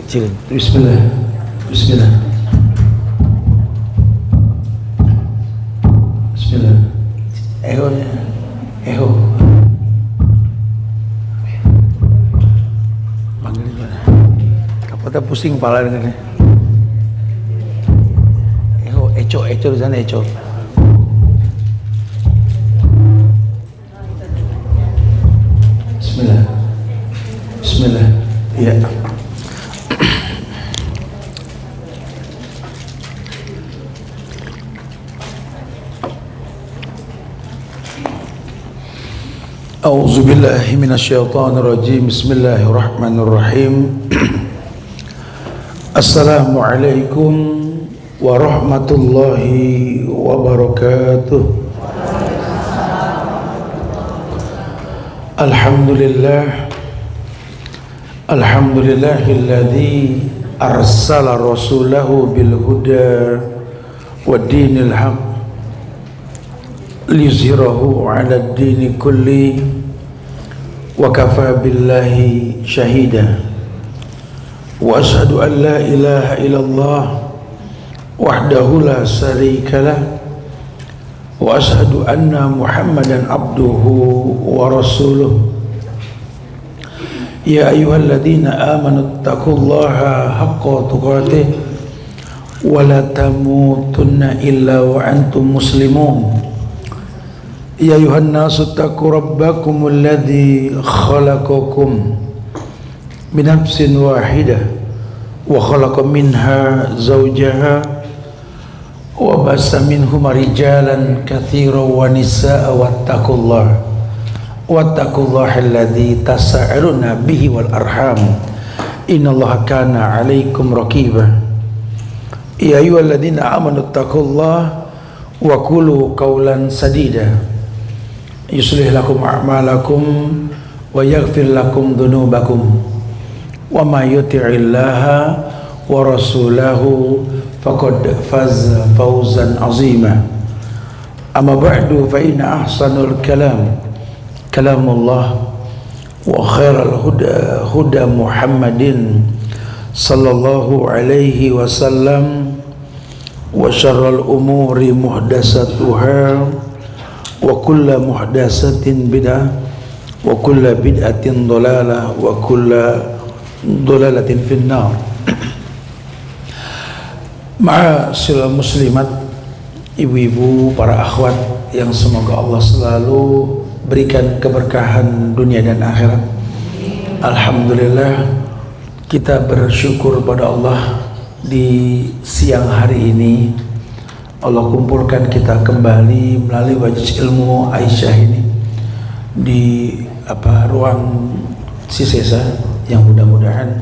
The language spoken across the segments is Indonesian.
kecilin. Bismillah. Bismillah. Bismillah. Ehonya. Eho. Panggilin mana? Kapotnya pusing kepala dengannya. Eho, Eco di sana Eco. Bismillah. Bismillah. Ya. A'udzu billahi minasyaitonir rajim. Bismillahirrahmanirrahim. Assalamualaikum warahmatullahi wabarakatuh. Alhamdulillah. Alhamdulillahilladzi arsala rasulahu bil huda wad dinil haq liyuzhirahu 'ala ad-dini kulli wa kafa billahi shahida. Wa asyhadu an la ilaha illallah wahdahu la syarika lah wa asyhadu anna Muhammadan abduhu wa rasuluh. Ya ayyuhalladzina amanu taqullaha haqqa tuqatih wa la tamutunna illa wa antum muslimun. Ya ayuhan nasu taqu rabbakumul ladzi khalaqakum min nafsin wahidah wa khalaqa minha zawjaha wa bassa minhuma rijalan katsiran wa nisaa'a wattaqullaha alladzi tasaaluna bihi wal arham innallaha kana 'alaikum raqiba. Ya ayyuhalladzina amanu taqullaha wa qulu qawlan sadida yuslih lakum a'malakum wa yaghfir lakum dhunubakum wa may yuti'illaha wa rasulahu faqad faza fawzan 'azima. Amma ba'du fa inna ahsanul kalam kalamullah wa khairal huda Muhammadin sallallahu alaihi wasallam wa syarrul umuri muhdatsatuha wa kullu muhdatsatin bid'ah wa kullu bid'atin dhalalah wa kullu dhalalatin finnar. Ma'asyiral muslimat, ibu-ibu, para akhwat yang semoga Allah selalu berikan keberkahan dunia dan akhirat. Alhamdulillah, kita bersyukur pada Allah di siang hari ini Allah kumpulkan kita kembali melalui majelis ilmu Aisyah ini di ruang Sisesa, yang mudah-mudahan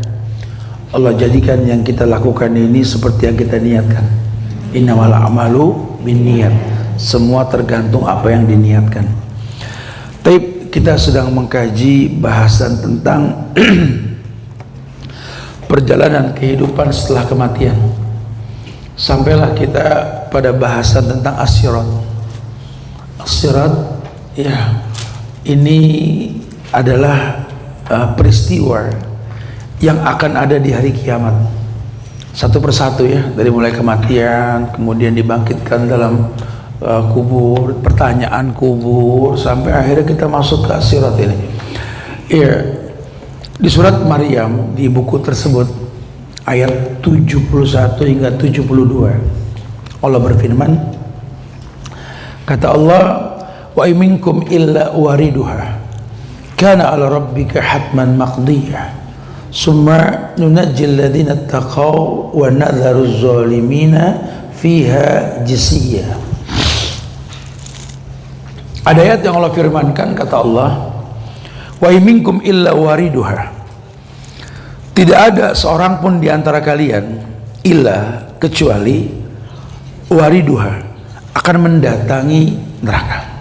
Allah jadikan yang kita lakukan ini seperti yang kita niatkan. Innamal a'malu binniyat. Semua tergantung apa yang diniatkan. Tapi kita sedang mengkaji bahasan tentang perjalanan kehidupan setelah kematian. Sampailah kita pada bahasan tentang as-sirat. As-sirat, ya, ini adalah peristiwa yang akan ada di hari kiamat. Satu persatu, ya, dari mulai kematian, kemudian dibangkitkan dalam kubur, pertanyaan kubur, sampai akhirnya kita masuk ke as-sirat ini. Ya, di surat Maryam, di buku tersebut, ayat 71 hingga 72, Allah berfirman, kata Allah, wa minkum illa wariduha kana ala rabbika hatman maqdiyah summa nunajjil ladzina taqaw wa nadharu zalimina fiha jisiyya. Ada ayat yang Allah firmankan, kata Allah, wa minkum illa wariduha, tidak ada seorang pun di antara kalian illa, kecuali wariduha, akan mendatangi neraka.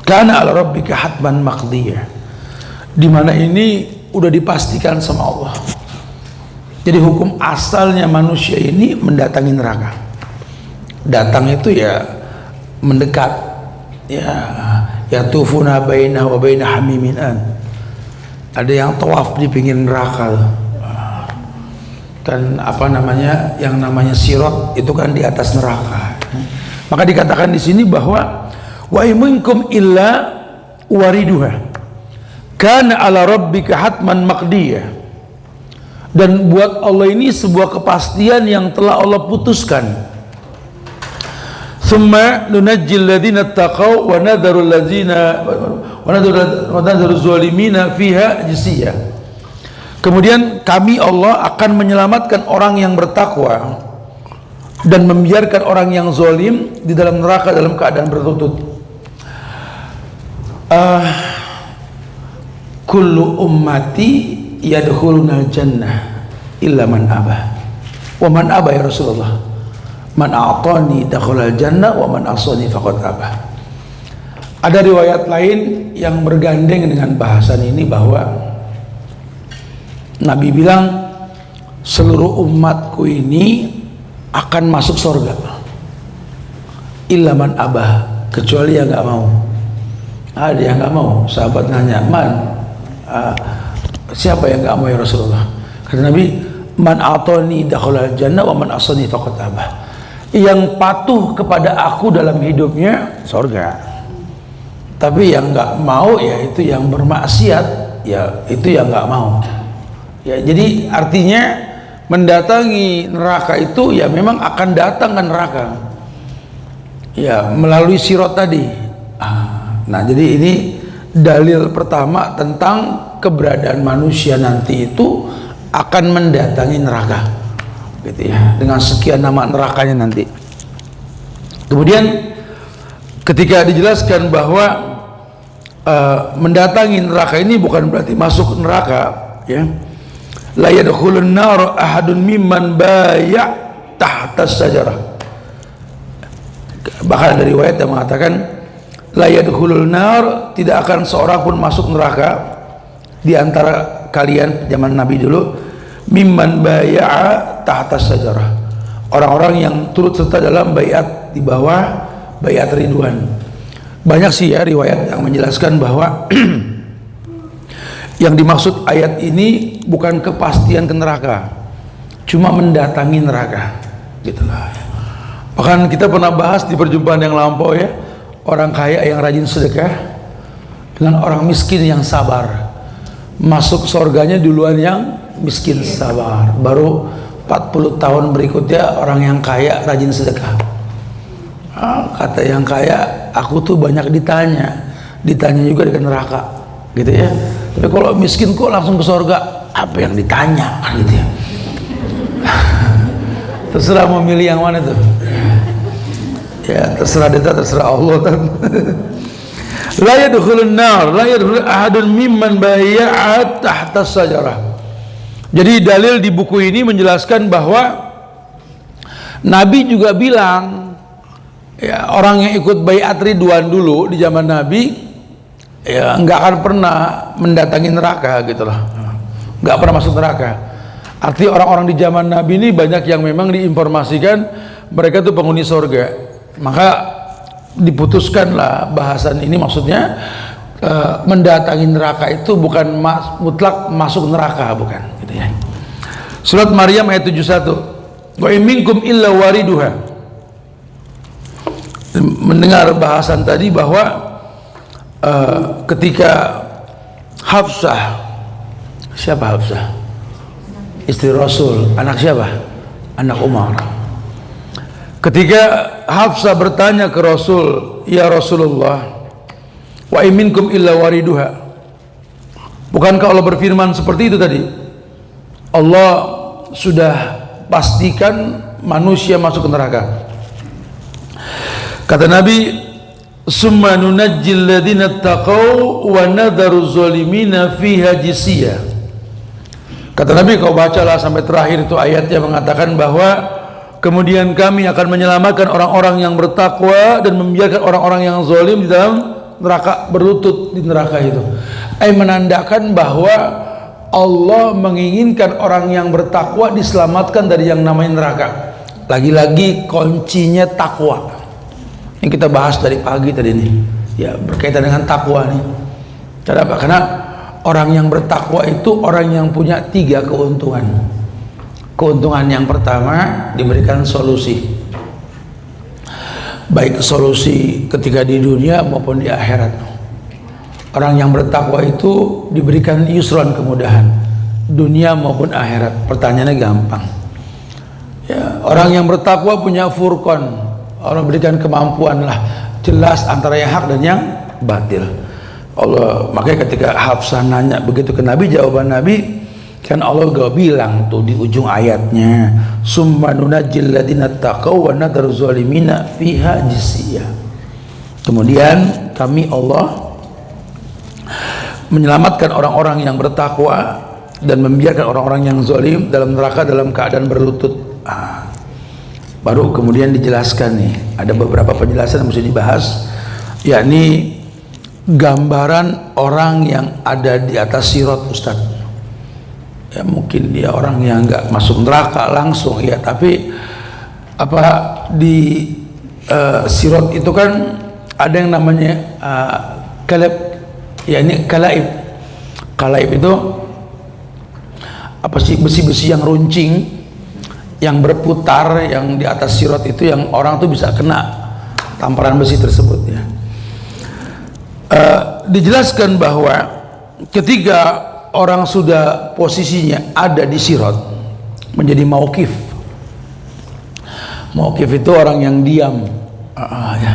Kana ala rabbika hatman maqdiyah, di mana ini udah dipastikan sama Allah. Jadi hukum asalnya manusia ini mendatangi neraka. Datang itu ya mendekat, ya tufuna bainah wa bainah hamimin an. Ada yang tawaf di pinggir neraka. kan apa namanya, yang namanya sirat itu kan di atas neraka. Maka dikatakan di sini bahwa wa minkum illa wariduha kana ala rabbika hatman maqdiyah. Dan buat Allah ini sebuah kepastian yang telah Allah putuskan. Thumma nunajjil ladzina taqaw wa nadharu ladzina wa nadharu zalimina fiha jisiyah. Kemudian kami Allah akan menyelamatkan orang yang bertakwa dan membiarkan orang yang zalim di dalam neraka dalam keadaan berlutut. Kullu ummati yadkhulunal jannah illa man abah. Wa man abah ya Rasulullah? Man a'tani dakhalal jannah wa man asani faqad abah. Ada riwayat lain yang bergandeng dengan bahasan ini bahwa Nabi bilang seluruh umatku ini akan masuk surga illa man abah, kecuali yang nggak mau. Ada yang nggak mau. Sahabat nanya, siapa yang nggak mau ya Rasulullah? Kata Nabi, man atani dakhalal jannah wa man asani faqad abah. Yang patuh kepada aku dalam hidupnya surga, tapi yang nggak mau ya itu yang bermaksiat, ya itu yang nggak mau. Ya, jadi artinya mendatangi neraka itu ya memang akan datang ke neraka ya melalui sirat tadi. Nah jadi ini dalil pertama tentang keberadaan manusia nanti itu akan mendatangi neraka gitu ya, dengan sekian nama nerakanya nanti. Kemudian ketika dijelaskan bahwa mendatangi neraka ini bukan berarti masuk neraka ya. La yadkhulun nar ahadun mimman baya' tahta sajarah. Bahkan ada riwayat yang mengatakan la yadkhulun nar, tidak akan seorang pun masuk neraka di antara kalian zaman Nabi dulu, mimman baya'a tahta sajarah, orang-orang yang turut serta dalam baiat di bawah baiat ridwan. Banyak sih ya riwayat yang menjelaskan bahwa yang dimaksud ayat ini bukan kepastian ke neraka, cuma mendatangi neraka gitulah. Bahkan kita pernah bahas di perjumpaan yang lampau ya, orang kaya yang rajin sedekah dengan orang miskin yang sabar, masuk surganya duluan yang miskin sabar, baru 40 tahun berikutnya orang yang kaya rajin sedekah. Kata yang kaya, aku tuh banyak ditanya juga di neraka gitu ya. Tapi kalau miskin kok langsung ke surga, apa yang ditanya kan gitu ya. Terserah mau milih yang mana tuh ya, terserah kita, terserah Allah. La yadkhulun nar la yadkhul ahadun mimman bay'a tahta sajarah. Jadi dalil di buku ini menjelaskan bahwa Nabi juga bilang ya, orang yang ikut baiat ridwan dulu di zaman Nabi ya nggak akan pernah mendatangi neraka gitu loh, nggak pernah masuk neraka. Artinya orang-orang di zaman Nabi ini banyak yang memang diinformasikan mereka tuh penghuni surga. Maka diputuskanlah bahasan ini, maksudnya mendatangi neraka itu bukan mutlak masuk neraka, bukan gitu ya. Surat Maryam ayat 71, wa minkum illa wariduha. Mendengar bahasan tadi bahwa ketika Hafsah, siapa Hafsah? Istri Rasul, anak siapa? Anak Umar. Ketika Hafsah bertanya ke Rasul, ya Rasulullah, wa minkum illa wariduha, bukankah Allah berfirman seperti itu tadi? Allah sudah pastikan manusia masuk ke neraka. Kata Nabi, summa nunajjil ladzina taqaw wa nadharu zalimina fiha jisiyah. Kata Nabi, kau bacalah sampai terakhir itu ayatnya mengatakan bahwa kemudian kami akan menyelamatkan orang-orang yang bertakwa dan membiarkan orang-orang yang zalim di dalam neraka, berlutut di neraka itu. Menandakan bahwa Allah menginginkan orang yang bertakwa diselamatkan dari yang namanya neraka. Lagi-lagi kuncinya takwa yang kita bahas dari pagi tadi nih ya, berkaitan dengan takwa nih. Kenapa? Karena orang yang bertakwa itu orang yang punya 3 keuntungan. Keuntungan yang pertama, diberikan solusi, baik solusi ketika di dunia maupun di akhirat. Orang yang bertakwa itu diberikan yusron, kemudahan, dunia maupun akhirat. Pertanyaannya gampang ya, orang yang bertakwa punya furqan, Allah berikan kemampuan lah, jelas antara yang hak dan yang batil. Allah, makanya ketika Hafsah nanya begitu ke Nabi, jawaban Nabi kan Allah gak bilang tuh di ujung ayatnya, summa nunajjil ladina taqaw wa nadharu zalimina fiha jisiyah. Kemudian kami Allah menyelamatkan orang-orang yang bertakwa dan membiarkan orang-orang yang zalim dalam neraka dalam keadaan berlutut. Baru kemudian dijelaskan nih, ada beberapa penjelasan yang mesti dibahas, yakni gambaran orang yang ada di atas sirat, Ustadz. Ya mungkin dia orang yang nggak masuk neraka langsung ya, tapi apa di sirat itu kan ada yang namanya kalab, ya ini kalaib. Kalaib itu apa sih, besi-besi yang runcing, yang berputar, yang di atas sirat itu, yang orang tuh bisa kena tamparan besi tersebut ya. Dijelaskan bahwa ketika orang sudah posisinya ada di sirat, menjadi mauqif. Mauqif itu orang yang diam, ya.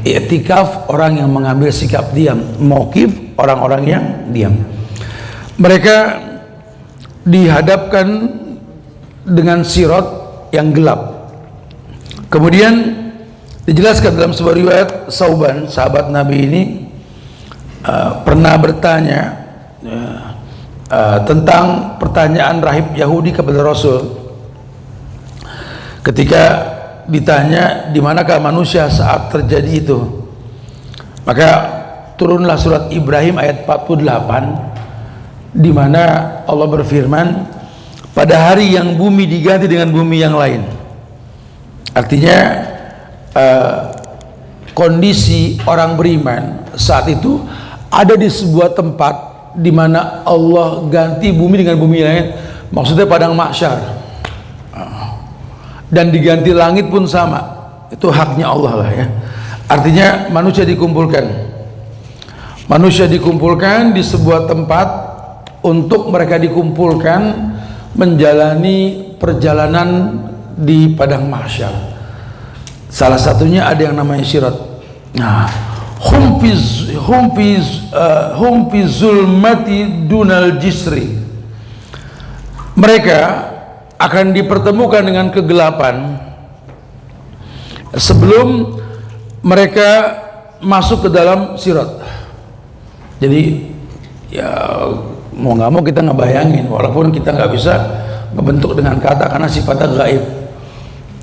I'tikaf orang yang mengambil sikap diam. Mauqif orang-orang yang diam. Mereka dihadapkan dengan sirat yang gelap. Kemudian dijelaskan dalam sebuah riwayat, Sauban, sahabat Nabi ini pernah bertanya tentang pertanyaan rahib Yahudi kepada Rasul. Ketika ditanya di manakah manusia saat terjadi itu, maka turunlah surat Ibrahim ayat 48 di mana Allah berfirman, pada hari yang bumi diganti dengan bumi yang lain. Artinya kondisi orang beriman saat itu ada di sebuah tempat di mana Allah ganti bumi dengan bumi lain, maksudnya padang mahsyar, dan diganti langit pun sama, itu haknya Allah lah ya. Artinya manusia dikumpulkan di sebuah tempat untuk mereka dikumpulkan menjalani perjalanan di padang mahsyar. Salah satunya ada yang namanya sirat. Nah, hum fi zulmati dunal jisri. Mereka akan dipertemukan dengan kegelapan sebelum mereka masuk ke dalam sirat. Jadi ya mau nggak mau kita ngebayangin, walaupun kita nggak bisa ngebentuk dengan kata karena sifatnya gaib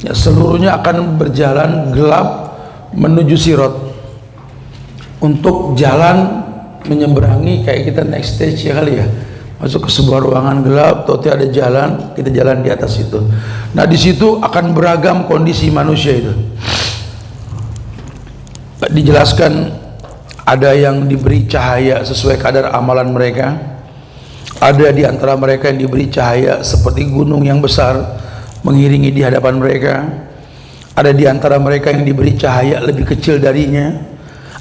ya, seluruhnya akan berjalan gelap menuju sirat untuk jalan menyeberangi, kayak kita next stage ya kali ya, masuk ke sebuah ruangan gelap, total ada jalan, kita jalan di atas itu. Nah di situ akan beragam kondisi manusia itu. Dijelaskan ada yang diberi cahaya sesuai kadar amalan mereka, ada di antara mereka yang diberi cahaya seperti gunung yang besar mengiringi di hadapan mereka, ada di antara mereka yang diberi cahaya lebih kecil darinya,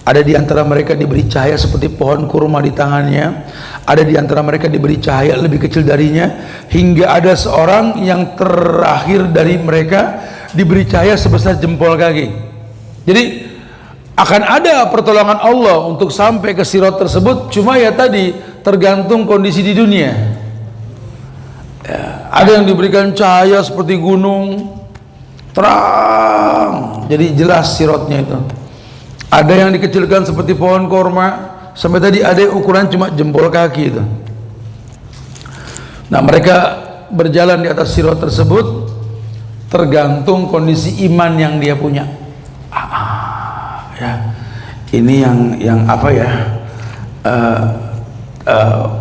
ada di antara mereka diberi cahaya seperti pohon kurma di tangannya, ada di antara mereka diberi cahaya lebih kecil darinya, hingga ada seorang yang terakhir dari mereka diberi cahaya sebesar jempol kaki. Jadi akan ada pertolongan Allah untuk sampai ke sirat tersebut, cuma ya tadi tergantung kondisi di dunia ya, ada yang diberikan cahaya seperti gunung terang, jadi jelas siratnya itu. Ada yang dikecilkan seperti pohon korma, sampai tadi ada yang ukuran cuma jempol kaki itu. Nah mereka berjalan di atas sirat tersebut tergantung kondisi iman yang dia punya. Ya, ini yang apa ya,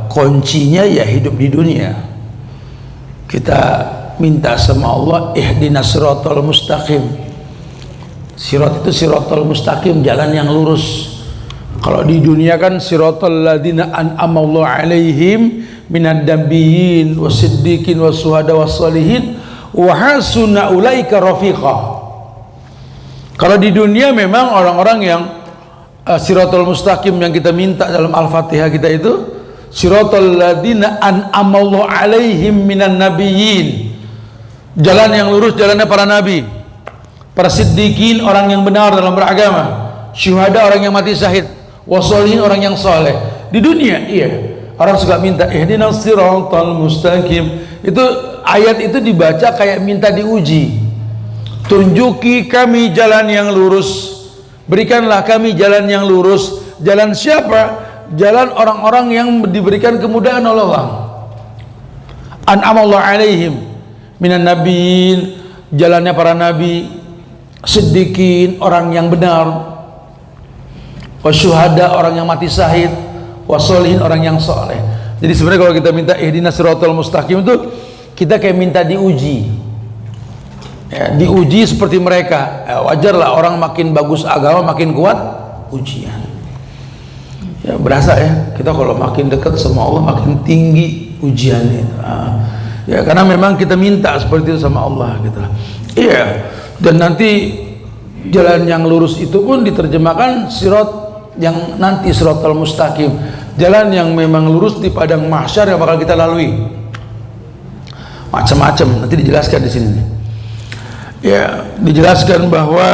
kuncinya ya hidup di dunia. Kita minta sama Allah, ihdinas siratal mustaqim. Sirat itu siratal mustaqim, jalan yang lurus. Kalau di dunia kan siratal ladzina an'amallahu alaihim minad nabiyyin wasiddiqin wasuhada wassalihin wa hasuna ulaika rafiqa. Kalau di dunia memang orang-orang yang siratal mustaqim yang kita minta dalam Al-Fatihah kita itu siratal ladzina an'amallahu alaihim minan nabiyyin, jalan yang lurus, jalannya para nabi, para siddiqin, orang yang benar dalam beragama, syuhada, orang yang mati syahid, wassalihin, orang yang soleh. Di dunia iya orang suka minta ihdinas siratal mustaqim, itu ayat itu dibaca kayak minta diuji. Tunjuki kami jalan yang lurus, berikanlah kami jalan yang lurus. Jalan siapa? Jalan orang-orang yang diberikan kemudahan oleh Allah. An'amallahu alaihim minan nabiyyin, jalannya para nabi, siddiqin, orang yang benar, wasyuhada, orang yang mati syahid, wassalihin, orang yang soleh. Jadi sebenarnya kalau kita minta ihdinas siratal mustaqim itu kita kayak minta diuji. Ya, diuji seperti mereka. Ya, wajarlah orang makin bagus agama makin kuat ujian. Ya, berasa ya kita kalau makin dekat sama Allah makin tinggi ujiannya. Ya karena memang kita minta seperti itu sama Allah gitu. Iya. Dan nanti jalan yang lurus itu pun diterjemahkan sirat yang nanti siratal mustaqim, jalan yang memang lurus di padang mahsyar yang bakal kita lalui. Macam-macam nanti dijelaskan di sini. Ya, dijelaskan bahwa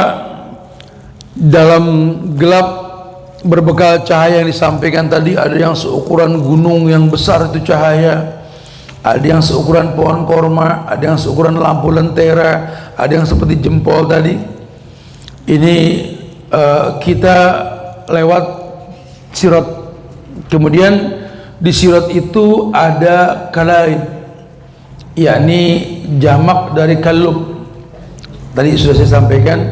dalam gelap berbekal cahaya yang disampaikan tadi, ada yang seukuran gunung yang besar itu cahaya, ada yang seukuran pohon korma, ada yang seukuran lampu lentera, ada yang seperti jempol tadi. Ini kita lewat sirat, kemudian di sirat itu ada kalaib, yakni jamak dari kalub. Tadi sudah saya sampaikan,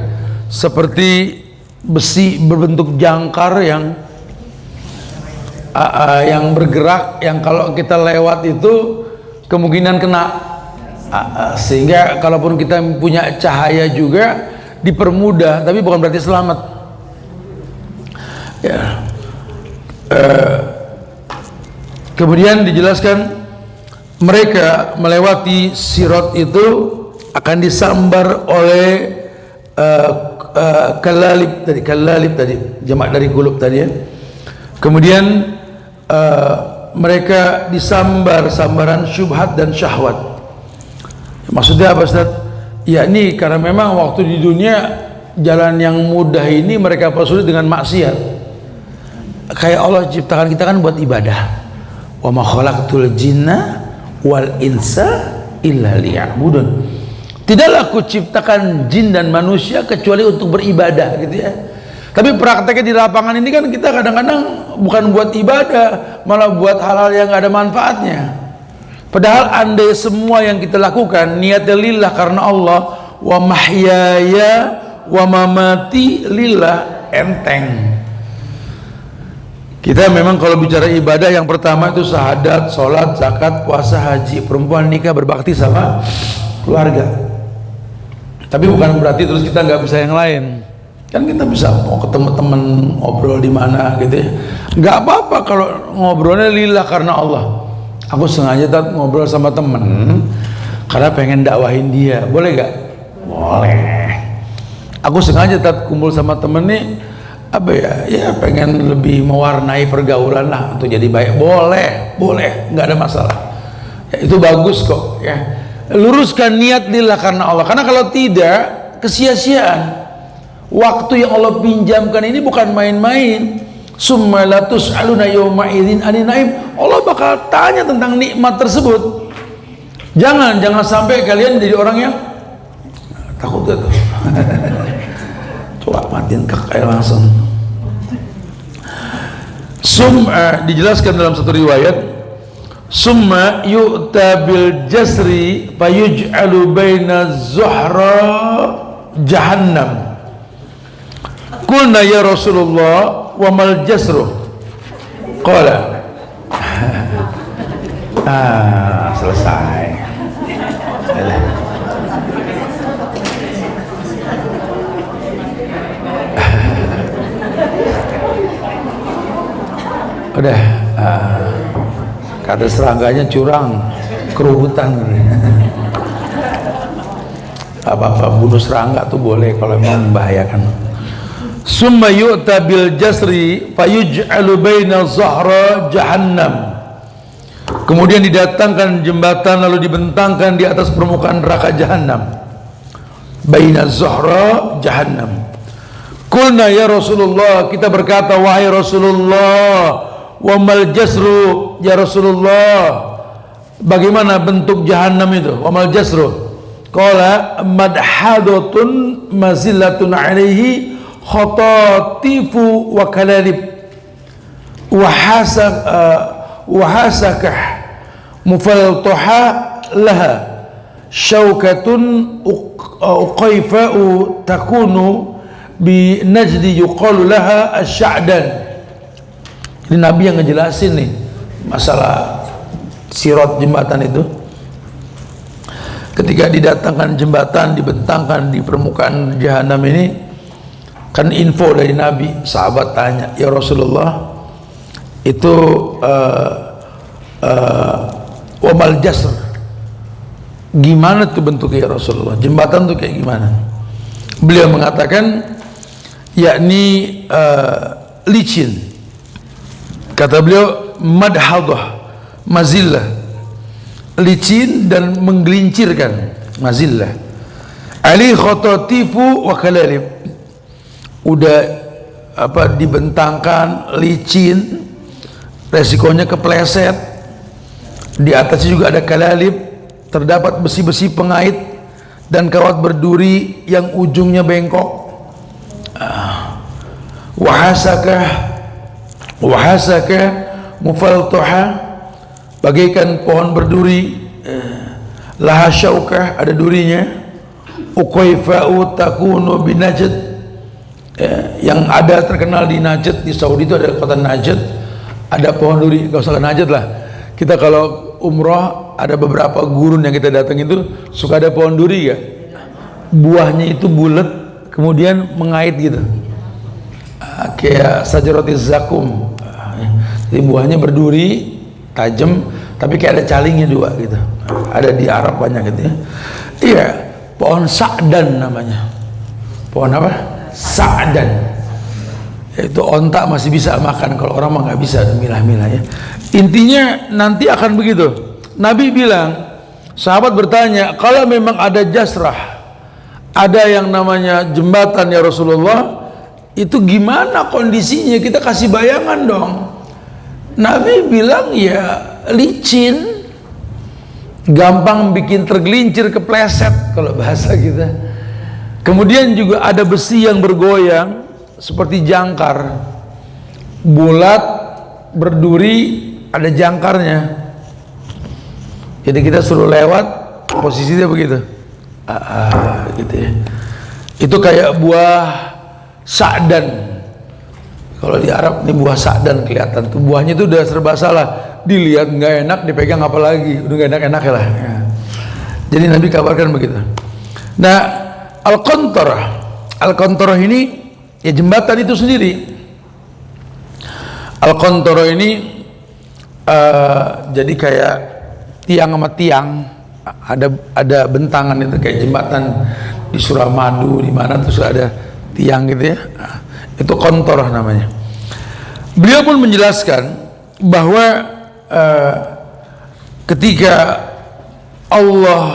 seperti besi berbentuk jangkar yang bergerak, yang kalau kita lewat itu kemungkinan kena, sehingga kalaupun kita punya cahaya juga dipermudah, tapi bukan berarti selamat. Ya. Kemudian dijelaskan mereka melewati sirat itu akan disambar oleh kalalib tadi, jamak dari kulub tadi ya. Kemudian mereka disambar sambaran syubhat dan syahwat. Maksudnya apa Ustaz? Ya ini karena memang waktu di dunia jalan yang mudah ini mereka persulit dengan maksiat. Kayak Allah ciptakan kita kan buat ibadah. Wa ma khalaqtul jinna wal insa illa liya'budun. Tidaklah aku ciptakan jin dan manusia kecuali untuk beribadah gitu ya. Tapi prakteknya di lapangan ini kan kita kadang-kadang bukan buat ibadah, malah buat hal-hal yang gak ada manfaatnya. Padahal andai semua yang kita lakukan niatnya lillah karena Allah, wa mahyaya wa mamati lillah, enteng. Kita memang kalau bicara ibadah yang pertama itu syahadat, sholat, zakat, puasa, haji. Perempuan nikah berbakti sama keluarga. Tapi bukan berarti terus kita nggak bisa yang lain. Kan kita bisa mau ketemu teman ngobrol di mana gitu ya. Nggak apa-apa kalau ngobrolnya lillah karena Allah. Aku sengaja ngobrol sama temen karena pengen dakwahin dia. Boleh nggak? Boleh. Aku sengaja kumpul sama temen nih apa ya? Ya pengen lebih mewarnai pergaulan lah untuk jadi baik. Boleh, nggak ada masalah. Ya, itu bagus kok ya. Luruskan niat lillah karena Allah, karena kalau tidak kesia-siaan. Waktu yang Allah pinjamkan ini bukan main-main. Summa la tus'aluna yawma idzin 'anil na'im. Allah bakal tanya tentang nikmat tersebut. Jangan sampai kalian jadi orang yang takut gitu. Coba matiin kayak langsung. Dijelaskan dalam satu riwayat, summa yu'ta bil jasri fayuj'alu baina zuhra jahannam. Qulna ya Rasulullah wa mal jasru? Qala selesai. Udah kata serangganya curang, kerubutan. Apa-apa bunuh serangga tuh boleh kalau memang membahayakan. Summa yu'ta bil jasri fayuj'alu baina zahra jahannam. Kemudian didatangkan jembatan lalu dibentangkan di atas permukaan neraka jahannam. Baina zahra jahannam. Qulna ya Rasulullah, kita berkata wahai Rasulullah, wa mal jasru ya Rasulullah, bagaimana bentuk jahannam itu? Wa mal jasru? Qala madhadatun mazillatun alaihi khatatifu wa kalalib wahasakah mufaltaha laha syaukatun uqaifa'u takunu bi najdi yuqalu laha asy'adan. Ini Nabi yang ngejelasin nih masalah sirat jembatan itu. Ketika didatangkan jembatan, dibentangkan di permukaan jahanam ini, kan info dari Nabi. Sahabat tanya, ya Rasulullah, itu wamal jasr, gimana tuh bentuknya ya Rasulullah, jembatan tuh kayak gimana? Beliau mengatakan yakni licin. Kata beliau madhadah, mazillah, licin dan menggelincirkan, mazillah. Ali khatatifu wa kalalib, udah apa dibentangkan, licin, resikonya kepleset. Di atasnya juga ada kalalib, terdapat besi-besi pengait dan kawat berduri yang ujungnya bengkok. Wahasakah mufaltaha, bagaikan pohon berduri, laha syaukah, ada durinya, uqaifa'u takunu bi Najd, yang ada terkenal di Najd, di Saudi itu ada kota Najd, ada pohon duri. Gak usah ke Najd lah, kita kalau umroh ada beberapa gurun yang kita datang itu suka ada pohon duri ya, buahnya itu bulat kemudian mengait gitu, kayak sajaratis zakum. Jadi buahnya berduri tajam tapi kayak ada calingnya dua gitu. Ada di Arab banyak gitu ya. Iya, pohon sa'dan namanya. Pohon apa? Sa'dan. Itu onta masih bisa makan, kalau orang mah nggak bisa, milah-milah ya. Intinya nanti akan begitu. Nabi bilang, sahabat bertanya, kalau memang ada jasrah, ada yang namanya jembatan ya Rasulullah, itu gimana kondisinya? Kita kasih bayangan dong. Nabi bilang ya licin, gampang bikin tergelincir, kepleset kalau bahasa kita. Kemudian juga ada besi yang bergoyang seperti jangkar, bulat, berduri, ada jangkarnya. Jadi kita suruh lewat, posisinya begitu, gitu ya. Itu kayak buah sa'dan. Kalau di Arab ini buah sa'dan kelihatan tuh, buahnya itu udah serba salah, dilihat nggak enak, dipegang apa lagi, udah nggak enak-enak lah ya. Jadi Nabi kabarkan begitu. Nah, al-qantarah ini ya jembatan itu sendiri. Al-qantarah ini jadi kayak tiang sama tiang, ada bentangan itu kayak jembatan di Suramadu di mana terus ada tiang gitu ya. Itu qantarah namanya. Beliau pun menjelaskan bahwa ketika Allah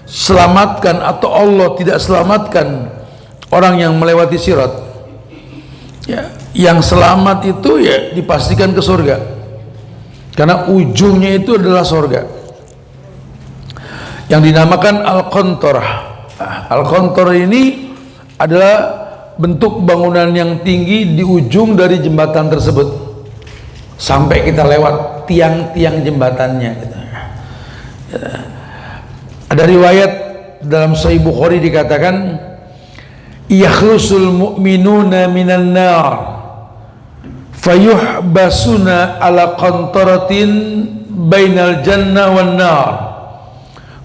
selamatkan atau Allah tidak selamatkan orang yang melewati sirat, ya, yang selamat itu ya dipastikan ke surga, karena ujungnya itu adalah surga, yang dinamakan al-qantarah. Al-qantarah ini adalah bentuk bangunan yang tinggi di ujung dari jembatan tersebut sampai kita lewat tiang-tiang jembatannya gitu. Ada riwayat dalam Sahih Bukhari dikatakan yakhlusul mu'minuna minan nar fayuhbasuna ala qantaratin bainal jannah wan nar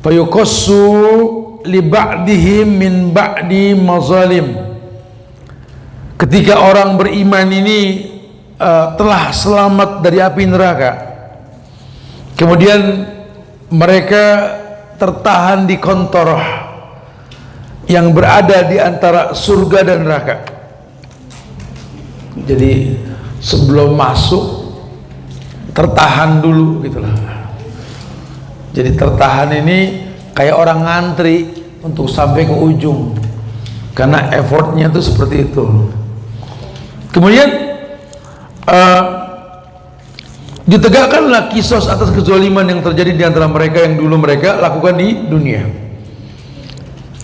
fayuqassu li ba'dihim min ba'di mazalim. Ketika orang beriman ini telah selamat dari api neraka, Kemudian mereka tertahan di kontoroh yang berada di antara surga dan neraka. Jadi sebelum masuk tertahan dulu gitulah. Jadi tertahan ini kayak orang ngantri untuk sampai ke ujung, karena effortnya itu seperti itu. Kemudian ditegakkanlah kisos atas kezaliman yang terjadi di antara mereka yang dulu mereka lakukan di dunia.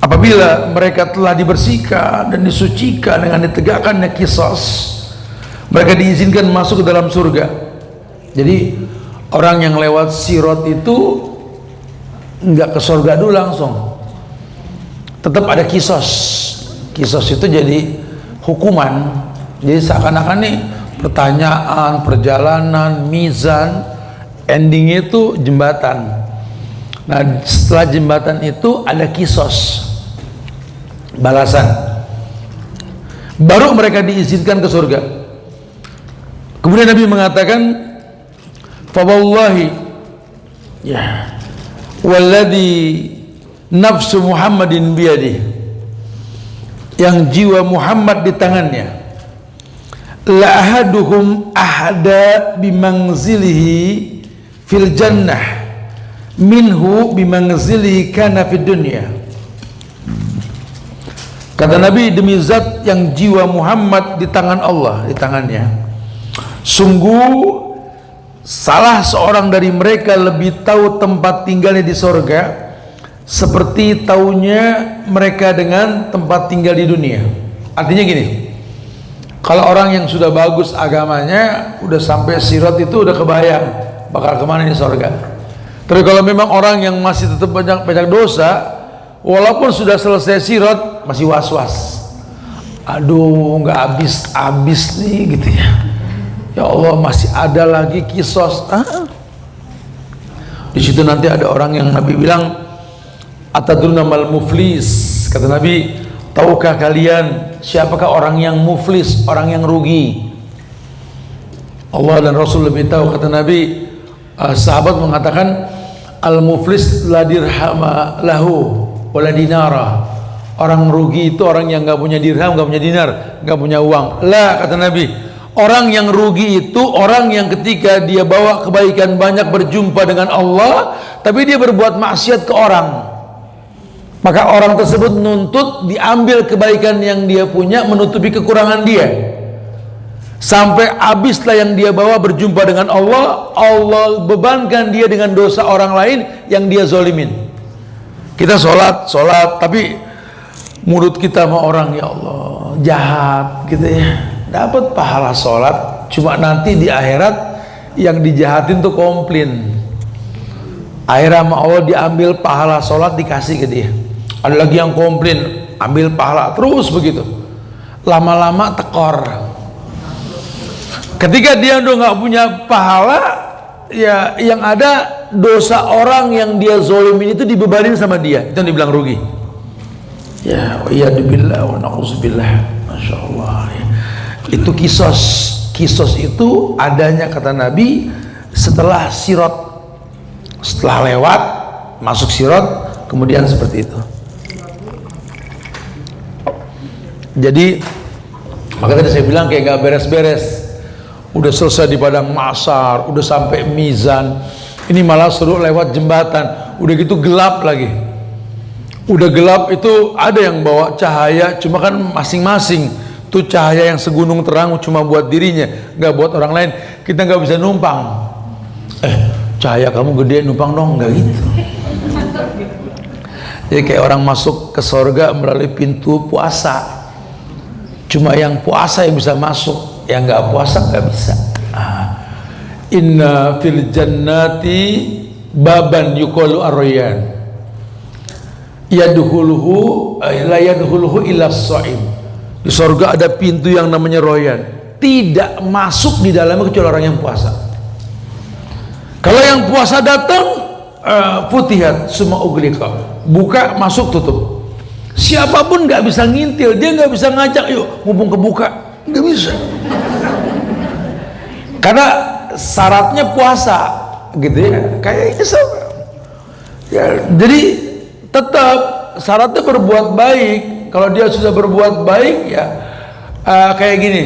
Apabila mereka telah dibersihkan dan disucikan dengan ditegakkannya kisos, mereka diizinkan masuk ke dalam surga. Jadi orang yang lewat sirat itu nggak ke surga dulu langsung, tetap ada kisos. Kisos itu jadi hukuman. Jadi seakan-akan nih pertanyaan, perjalanan, mizan, endingnya itu jembatan. Nah setelah jembatan itu ada kisos, balasan, baru mereka diizinkan ke surga. Kemudian Nabi mengatakan, fawallahi ya walladhi nafsu Muhammadin biyadih, yang jiwa Muhammad di tangannya, la ahaduhum ahada bimanzilihi fil jannah minhu bimanzilihi kana fid dunya. Kata Nabi, demi zat yang jiwa Muhammad di tangan Allah, di tangannya, sungguh salah seorang dari mereka lebih tahu tempat tinggalnya di sorga seperti tahunya mereka dengan tempat tinggal di dunia. Artinya gini, kalau orang yang sudah bagus agamanya, udah sampai sirat itu udah kebayang bakal kemana di sorga. Tapi kalau memang orang yang masih tetap banyak dosa, walaupun sudah selesai sirat masih was-was, aduh nggak habis nih gitu ya. Ya Allah, masih ada lagi kisos. Di situ nanti ada orang yang Nabi bilang, atadruna mal muflis. Kata Nabi, tahukah kalian siapakah orang yang muflis, orang yang rugi? Allah dan Rasul lebih tahu. Kata Nabi, sahabat mengatakan, al muflis la dirhama lahu wala dinara. Orang rugi itu orang yang nggak punya dirham, nggak punya dinar, nggak punya uang. La, kata Nabi, orang yang rugi itu orang yang ketika dia bawa kebaikan banyak berjumpa dengan Allah, tapi dia berbuat maksiat ke orang, maka orang tersebut nuntut diambil kebaikan yang dia punya menutupi kekurangan dia, sampai habislah yang dia bawa berjumpa dengan Allah. Allah bebankan dia dengan dosa orang lain yang dia zolimin. Kita sholat tapi mulut kita sama orang, ya Allah, jahat gitu ya, dapat pahala sholat, cuma nanti di akhirat yang dijahatin tuh komplain. Akhirnya sama Allah diambil pahala sholat dikasih ke dia. Ada lagi yang komplain, ambil pahala, terus begitu. Lama-lama tekor. Ketika dia udah nggak punya pahala, ya yang ada dosa orang yang dia zolimin itu dibebanin sama dia. Itu yang dibilang rugi. Ya, wa iyyadubillah wa na'udzubillah. Masya Allah ya. Itu kisos itu adanya, kata Nabi, setelah sirat, setelah lewat masuk sirat, kemudian seperti itu. Jadi makanya tadi saya bilang kayak gak beres-beres, udah selesai di padang mahsyar, udah sampai mizan, ini malah suruh lewat jembatan, udah gitu gelap lagi. Udah gelap itu ada yang bawa cahaya, cuma kan masing-masing tuh cahaya yang segunung terang cuma buat dirinya, nggak buat orang lain. Kita nggak bisa numpang. Cahaya kamu gede, numpang dong, nggak gitu. Jadi kayak orang masuk ke surga melalui pintu puasa, cuma yang puasa yang bisa masuk, yang nggak puasa nggak bisa. Inna fil jannati baban yuqalu ar-rayyan yadkhuluhu la yadkhuluhu illa as-shaim. Di surga ada pintu yang namanya royan, tidak masuk di dalamnya kecuali orang yang puasa. Kalau yang puasa datang, futihat semua uglika, buka masuk tutup. Siapapun nggak bisa ngintil, dia nggak bisa ngajak, yuk mumpung kebuka, nggak bisa. Karena syaratnya puasa, gitu ya, kayak ini sama ya. Jadi tetap syaratnya berbuat baik. Kalau dia sudah berbuat baik ya kayak gini,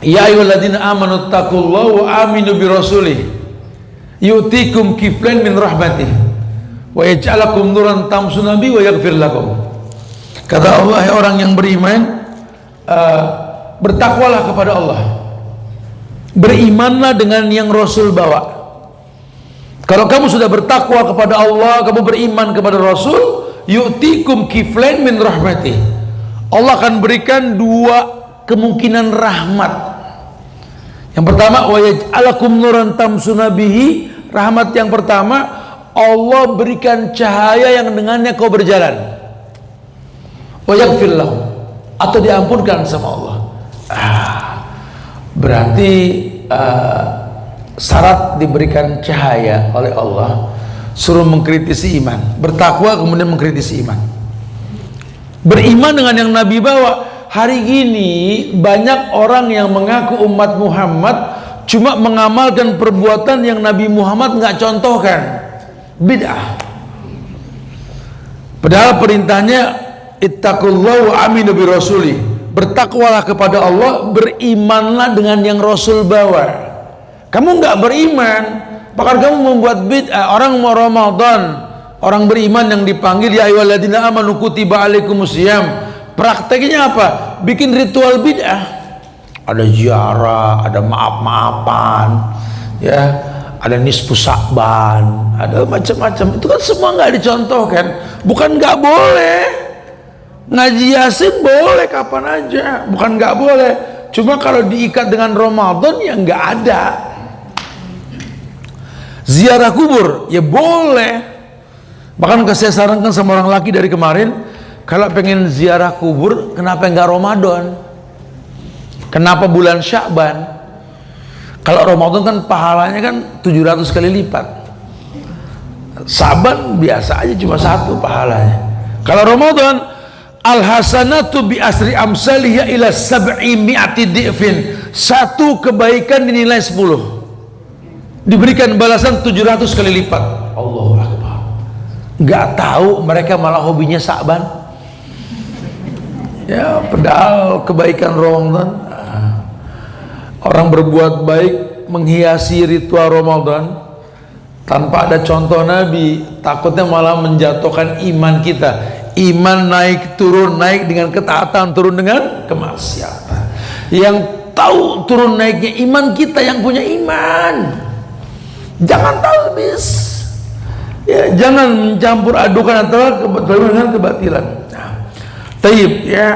ya ayyuhalladzina amanu taqullaha wa aminu birasulih yu'tikum kiflan min rahmatih wa yaj'alakum nuran tamshuna bihi wa yaghfir lakum. Kata Allah, ya orang yang beriman, bertakwalah kepada Allah, berimanlah dengan yang Rasul bawa. Kalau kamu sudah bertakwa kepada Allah, kamu beriman kepada Rasul, yu'tikum kiflain min rahmatih, Allah akan berikan dua kemungkinan rahmat. Yang pertama, wa yaj'alakum nuran tamshuna bihi, rahmat yang pertama, Allah berikan cahaya yang dengannya kau berjalan. Wa yaghfir lahum, atau diampunkan sama Allah. Berarti syarat diberikan cahaya oleh Allah, suruh mengkritisi iman, bertakwa kemudian mengkritisi iman, beriman dengan yang Nabi bawa. Hari gini banyak orang yang mengaku umat Muhammad cuma mengamalkan perbuatan yang Nabi Muhammad nggak contohkan, bid'ah. Padahal perintahnya ittaqullaha wa aminu birasuli, bertakwalah kepada Allah, berimanlah dengan yang Rasul bawa. Kamu nggak beriman, bahkan kamu membuat bid'ah. Orang mau Ramadan, orang beriman yang dipanggil ya ayyuhalladzina amanu kutiba alaikumusiyam, prakteknya apa? Bikin ritual bid'ah, ada ziarah, ada maaf-maafan ya, ada nisfu Sya'ban, ada macam-macam. Itu kan semua nggak dicontohkan. Bukan nggak boleh, ngaji Yasin boleh kapan aja, bukan nggak boleh. Cuma kalau diikat dengan Ramadan ya nggak ada. Ziarah kubur ya boleh. Bahkan saya sarankan sama orang laki dari kemarin, kalau pengen ziarah kubur, kenapa nggak Ramadan? Kenapa bulan Sya'ban? Kalau Ramadan kan pahalanya kan 700 kali lipat. Sya'ban biasa aja, cuma satu pahalanya. Kalau Ramadan, al hasanatu bi asri amsalihya ila sab'i mi'ati di'fin, satu kebaikan dinilai 10, diberikan balasan 700 kali lipat. Allahu Akbar. Nggak tahu mereka malah hobinya Sya'ban ya, padahal kebaikan Ramadan. Orang berbuat baik menghiasi ritual Ramadan tanpa ada contoh Nabi, takutnya malah menjatuhkan iman kita. Iman naik turun, naik dengan ketaatan, turun dengan kemaksiatan. Yang tahu turun naiknya iman kita yang punya iman. Jangan talbis ya, jangan mencampur adukan antara kebetulan dengan kebatilan. Taib ya,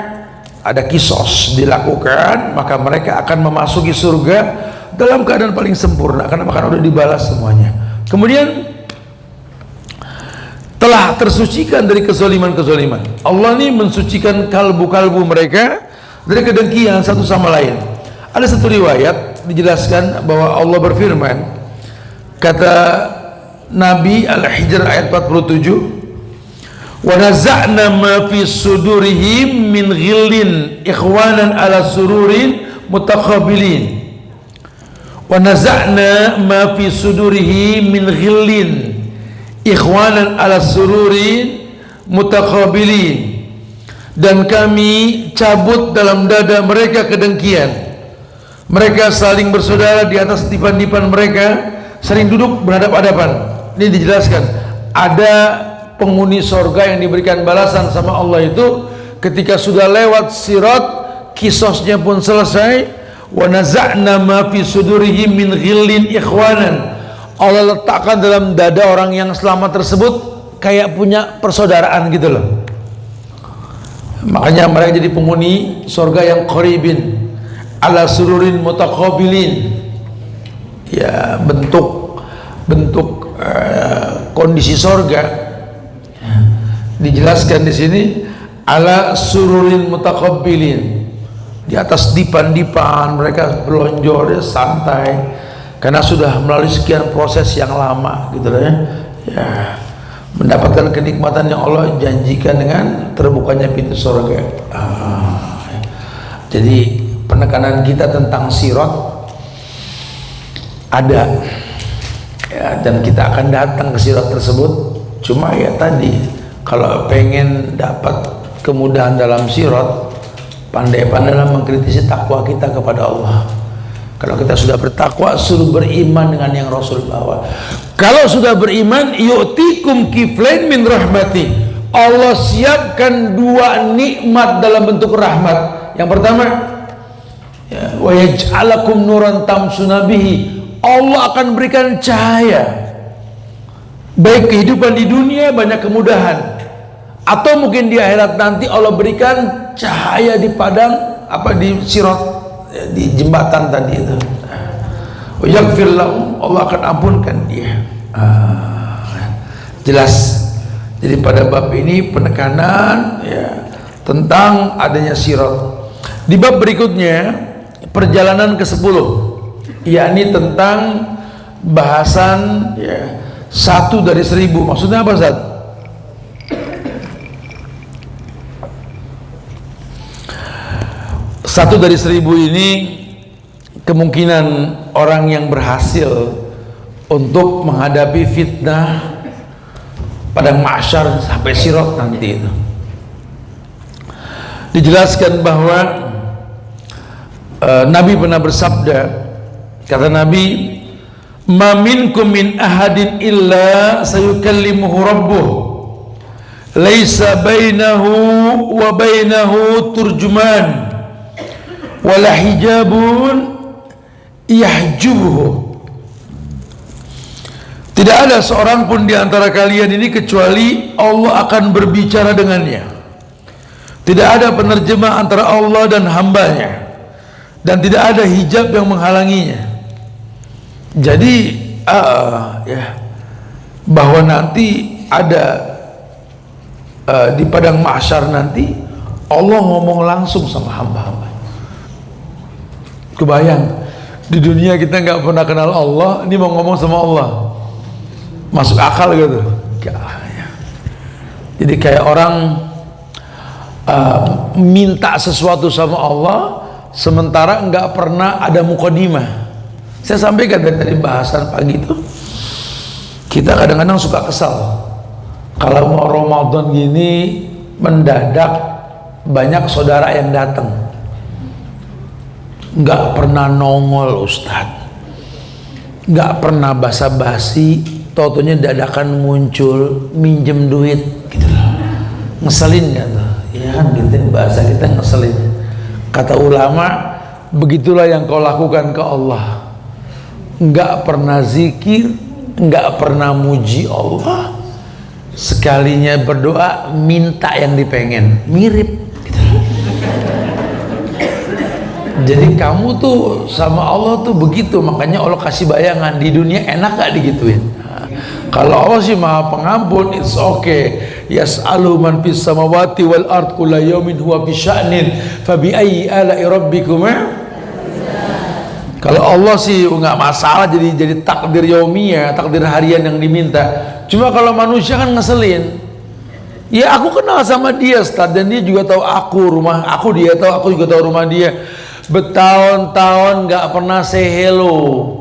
ada kisos dilakukan, maka mereka akan memasuki surga dalam keadaan paling sempurna karena bahkan udah dibalas semuanya. Kemudian telah tersucikan dari kezaliman-kezaliman. Allah ini mensucikan kalbu-kalbu mereka dari kedengkian satu sama lain. Ada satu riwayat dijelaskan bahwa Allah berfirman, kata Nabi Al-Hijr ayat 47, wa naza'na ma fi sudurihim min ghillin ikhwanan ala sururin mutaqabilin. Wa naza'na ma fi sudurihim min ghillin ikhwanan ala sururin mutaqabilin, dan kami cabut dalam dada mereka kedengkian. Mereka saling bersaudara di atas dipan-dipan mereka, sering duduk berhadap-hadapan. Ini dijelaskan, ada penghuni sorga yang diberikan balasan sama Allah itu ketika sudah lewat sirat, kisosnya pun selesai. Wa naza'na ma fi sudurihim min ghillin ikhwanan, Allah letakkan dalam dada orang yang selamat tersebut kayak punya persaudaraan gitu loh. Makanya mereka jadi penghuni sorga yang qaribin ala sururin mutaqabilin ya, bentuk kondisi sorga dijelaskan di sini, ala sururin mutaqabilin, di atas dipan-dipan mereka belonjor ya, santai karena sudah melalui sekian proses yang lama gitu ya, ya mendapatkan kenikmatan yang Allah janjikan dengan terbukanya pintu surga. Jadi penekanan kita tentang sirat ada ya, dan kita akan datang ke sirat tersebut. Cuma ya tadi, kalau pengen dapat kemudahan dalam sirat, pandai-pandailah mengkritisi takwa kita kepada Allah. Kalau kita sudah bertakwa, suruh beriman dengan yang Rasul bawa. Kalau sudah beriman, yu'tikum kiflain min rahmati, Allah siapkan 2 nikmat dalam bentuk rahmat. Yang pertama, ya, wa yaj'alakum nuran tamsuna bihi, Allah akan berikan cahaya, baik kehidupan di dunia, banyak kemudahan, atau mungkin di akhirat nanti Allah berikan cahaya di padang di sirat, di jembatan tadi itu. Yaghfir lahum, Allah akan ampunkan dia. Jelas. Jadi pada bab ini penekanan ya tentang adanya sirat. Di bab berikutnya perjalanan ke-10, yakni tentang bahasan ya 1 dari 1000. Maksudnya apa, Ustaz? Satu dari 1000 ini kemungkinan orang yang berhasil untuk menghadapi fitnah pada mahsyar sampai sirat nanti itu. Dijelaskan bahwa Nabi pernah bersabda, kata Nabi, ma minkum min ahadin illa sayukallimuhu rabbuh laisa bainahu wa bainahu turjuman wala hijabun yahjubuhu. Tidak ada seorang pun di antara kalian ini kecuali Allah akan berbicara dengannya. Tidak ada penerjemah antara Allah dan hambanya, dan tidak ada hijab yang menghalanginya. Jadi ya, bahwa nanti ada di padang mahsyar nanti Allah ngomong langsung sama hamba-hamba. Kebayang, di dunia kita nggak pernah kenal Allah, ini mau ngomong sama Allah, masuk akal gitu. Jadi kayak orang minta sesuatu sama Allah sementara nggak pernah ada mukadimah. Saya sampaikan dari bahasan pagi itu, kita kadang-kadang suka kesal kalau mau Ramadan gini mendadak banyak saudara yang datang, nggak pernah nongol Ustadz, nggak pernah basa-basi, tautonya dadakan muncul minjem duit gitu loh. Ngeselin gak tuh? Ya kan gitu, bahasa kita ngeselin. Kata ulama, begitulah yang kau lakukan ke Allah, nggak pernah zikir, nggak pernah muji Allah, sekalinya berdoa minta yang dipengen, mirip gitu. Jadi kamu tuh sama Allah tuh begitu, makanya Allah kasih bayangan di dunia enak gak digituin. Nah, kalau Allah sih maha pengampun, it's okay. Yas'alu man fis samawati wal ard kulla yawmin huwa fi sya'nin fa bi ayyi ala'i rabbikum. Kalau Allah sih nggak masalah, jadi takdir yaumiyah, takdir harian yang diminta. Cuma kalau manusia kan ngeselin. Ya aku kenal sama dia Ustaz, dan dia juga tahu aku, rumah aku dia tahu, aku juga tahu rumah dia. Bertahun-tahun nggak pernah say hello,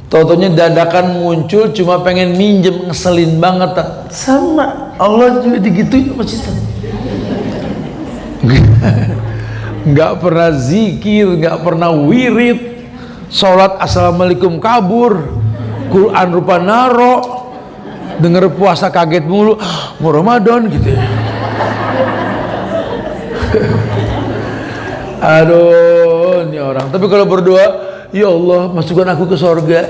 tau-taunya dadakan muncul cuma pengen minjem, ngeselin banget. Sama Allah juga digituin apa sih? Nggak pernah zikir, nggak pernah wirid, sholat assalamualaikum kabur, Quran rupa naro, denger puasa kaget mulu, mau Ramadan gitu ya. Aduh, ini orang. Tapi kalau berdoa, ya Allah masukkan aku ke surga,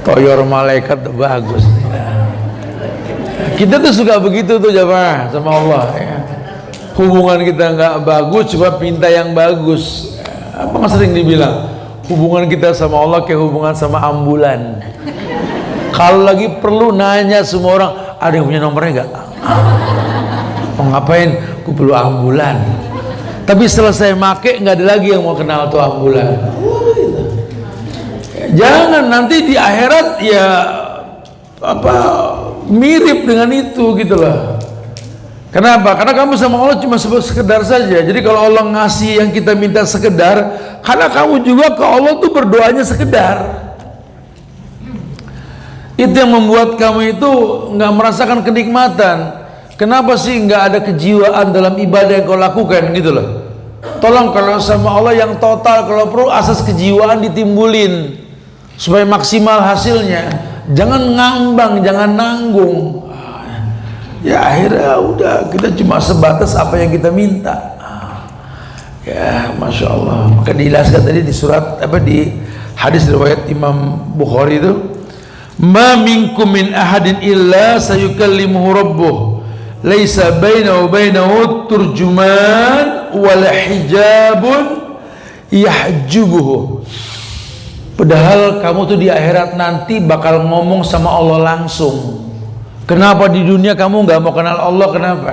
toyor malaikat tuh bagus. Kita tuh suka begitu tuh jamaah sama Allah ya. Hubungan kita nggak bagus, coba minta yang bagus. Apa nggak sering dibilang hubungan kita sama Allah kayak hubungan sama ambulan. Kalau lagi perlu nanya semua orang, ada yang punya nomornya nggak? Mau ngapain? Aku perlu ambulan. Tapi setelah saya make, nggak ada lagi yang mau kenal tuh ambulan. Jangan nanti di akhirat ya mirip dengan itu gitu loh. Kenapa? Karena kamu sama Allah cuma sekedar saja. Jadi kalau Allah ngasih yang kita minta sekedar, Karena kamu juga ke Allah tuh berdoanya sekedar. Itu yang membuat kamu itu nggak merasakan kenikmatan. Kenapa sih nggak ada kejiwaan dalam ibadah yang kau lakukan gitu loh? Tolong kalau sama Allah yang total, kalau perlu asas kejiwaan ditimbulin supaya maksimal hasilnya. Jangan ngambang, jangan nanggung. Ya akhirnya udah kita cuma sebatas apa yang kita minta. Ya Masya Allah. Maka dijelaskan tadi di surat apa, di hadis riwayat Imam Bukhari itu, ma minkum min ahadin illa sayukallimuhu rabbuh laisa bainahu bainahu turjuman wala hijabun yahjubuhu. Padahal kamu tuh di akhirat nanti bakal ngomong sama Allah langsung. Kenapa di dunia kamu nggak mau kenal Allah? Kenapa?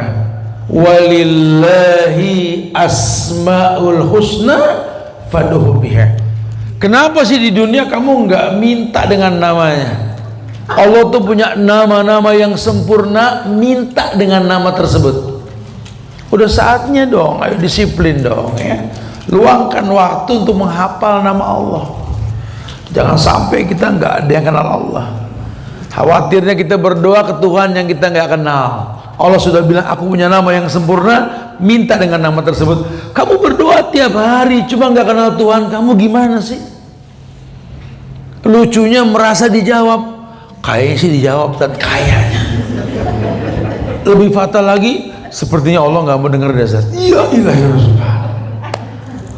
Walillahi asmaul husna fad'uhu biha. Kenapa sih di dunia kamu nggak minta dengan namanya? Allah tuh punya nama-nama yang sempurna, minta dengan nama tersebut. Udah saatnya dong, ayo disiplin dong ya. Luangkan waktu untuk menghafal nama Allah. Jangan sampai kita nggak ada yang kenal Allah. Khawatirnya kita berdoa ke Tuhan yang kita nggak kenal. Allah sudah bilang aku punya nama yang sempurna, minta dengan nama tersebut. Kamu berdoa tiap hari cuma nggak kenal Tuhan kamu, gimana sih? Lucunya merasa dijawab, kayaknya sih dijawab, dan kayaknya lebih fatal lagi, sepertinya Allah nggak mau dengar dasar. Ya ilahi Rasulullah.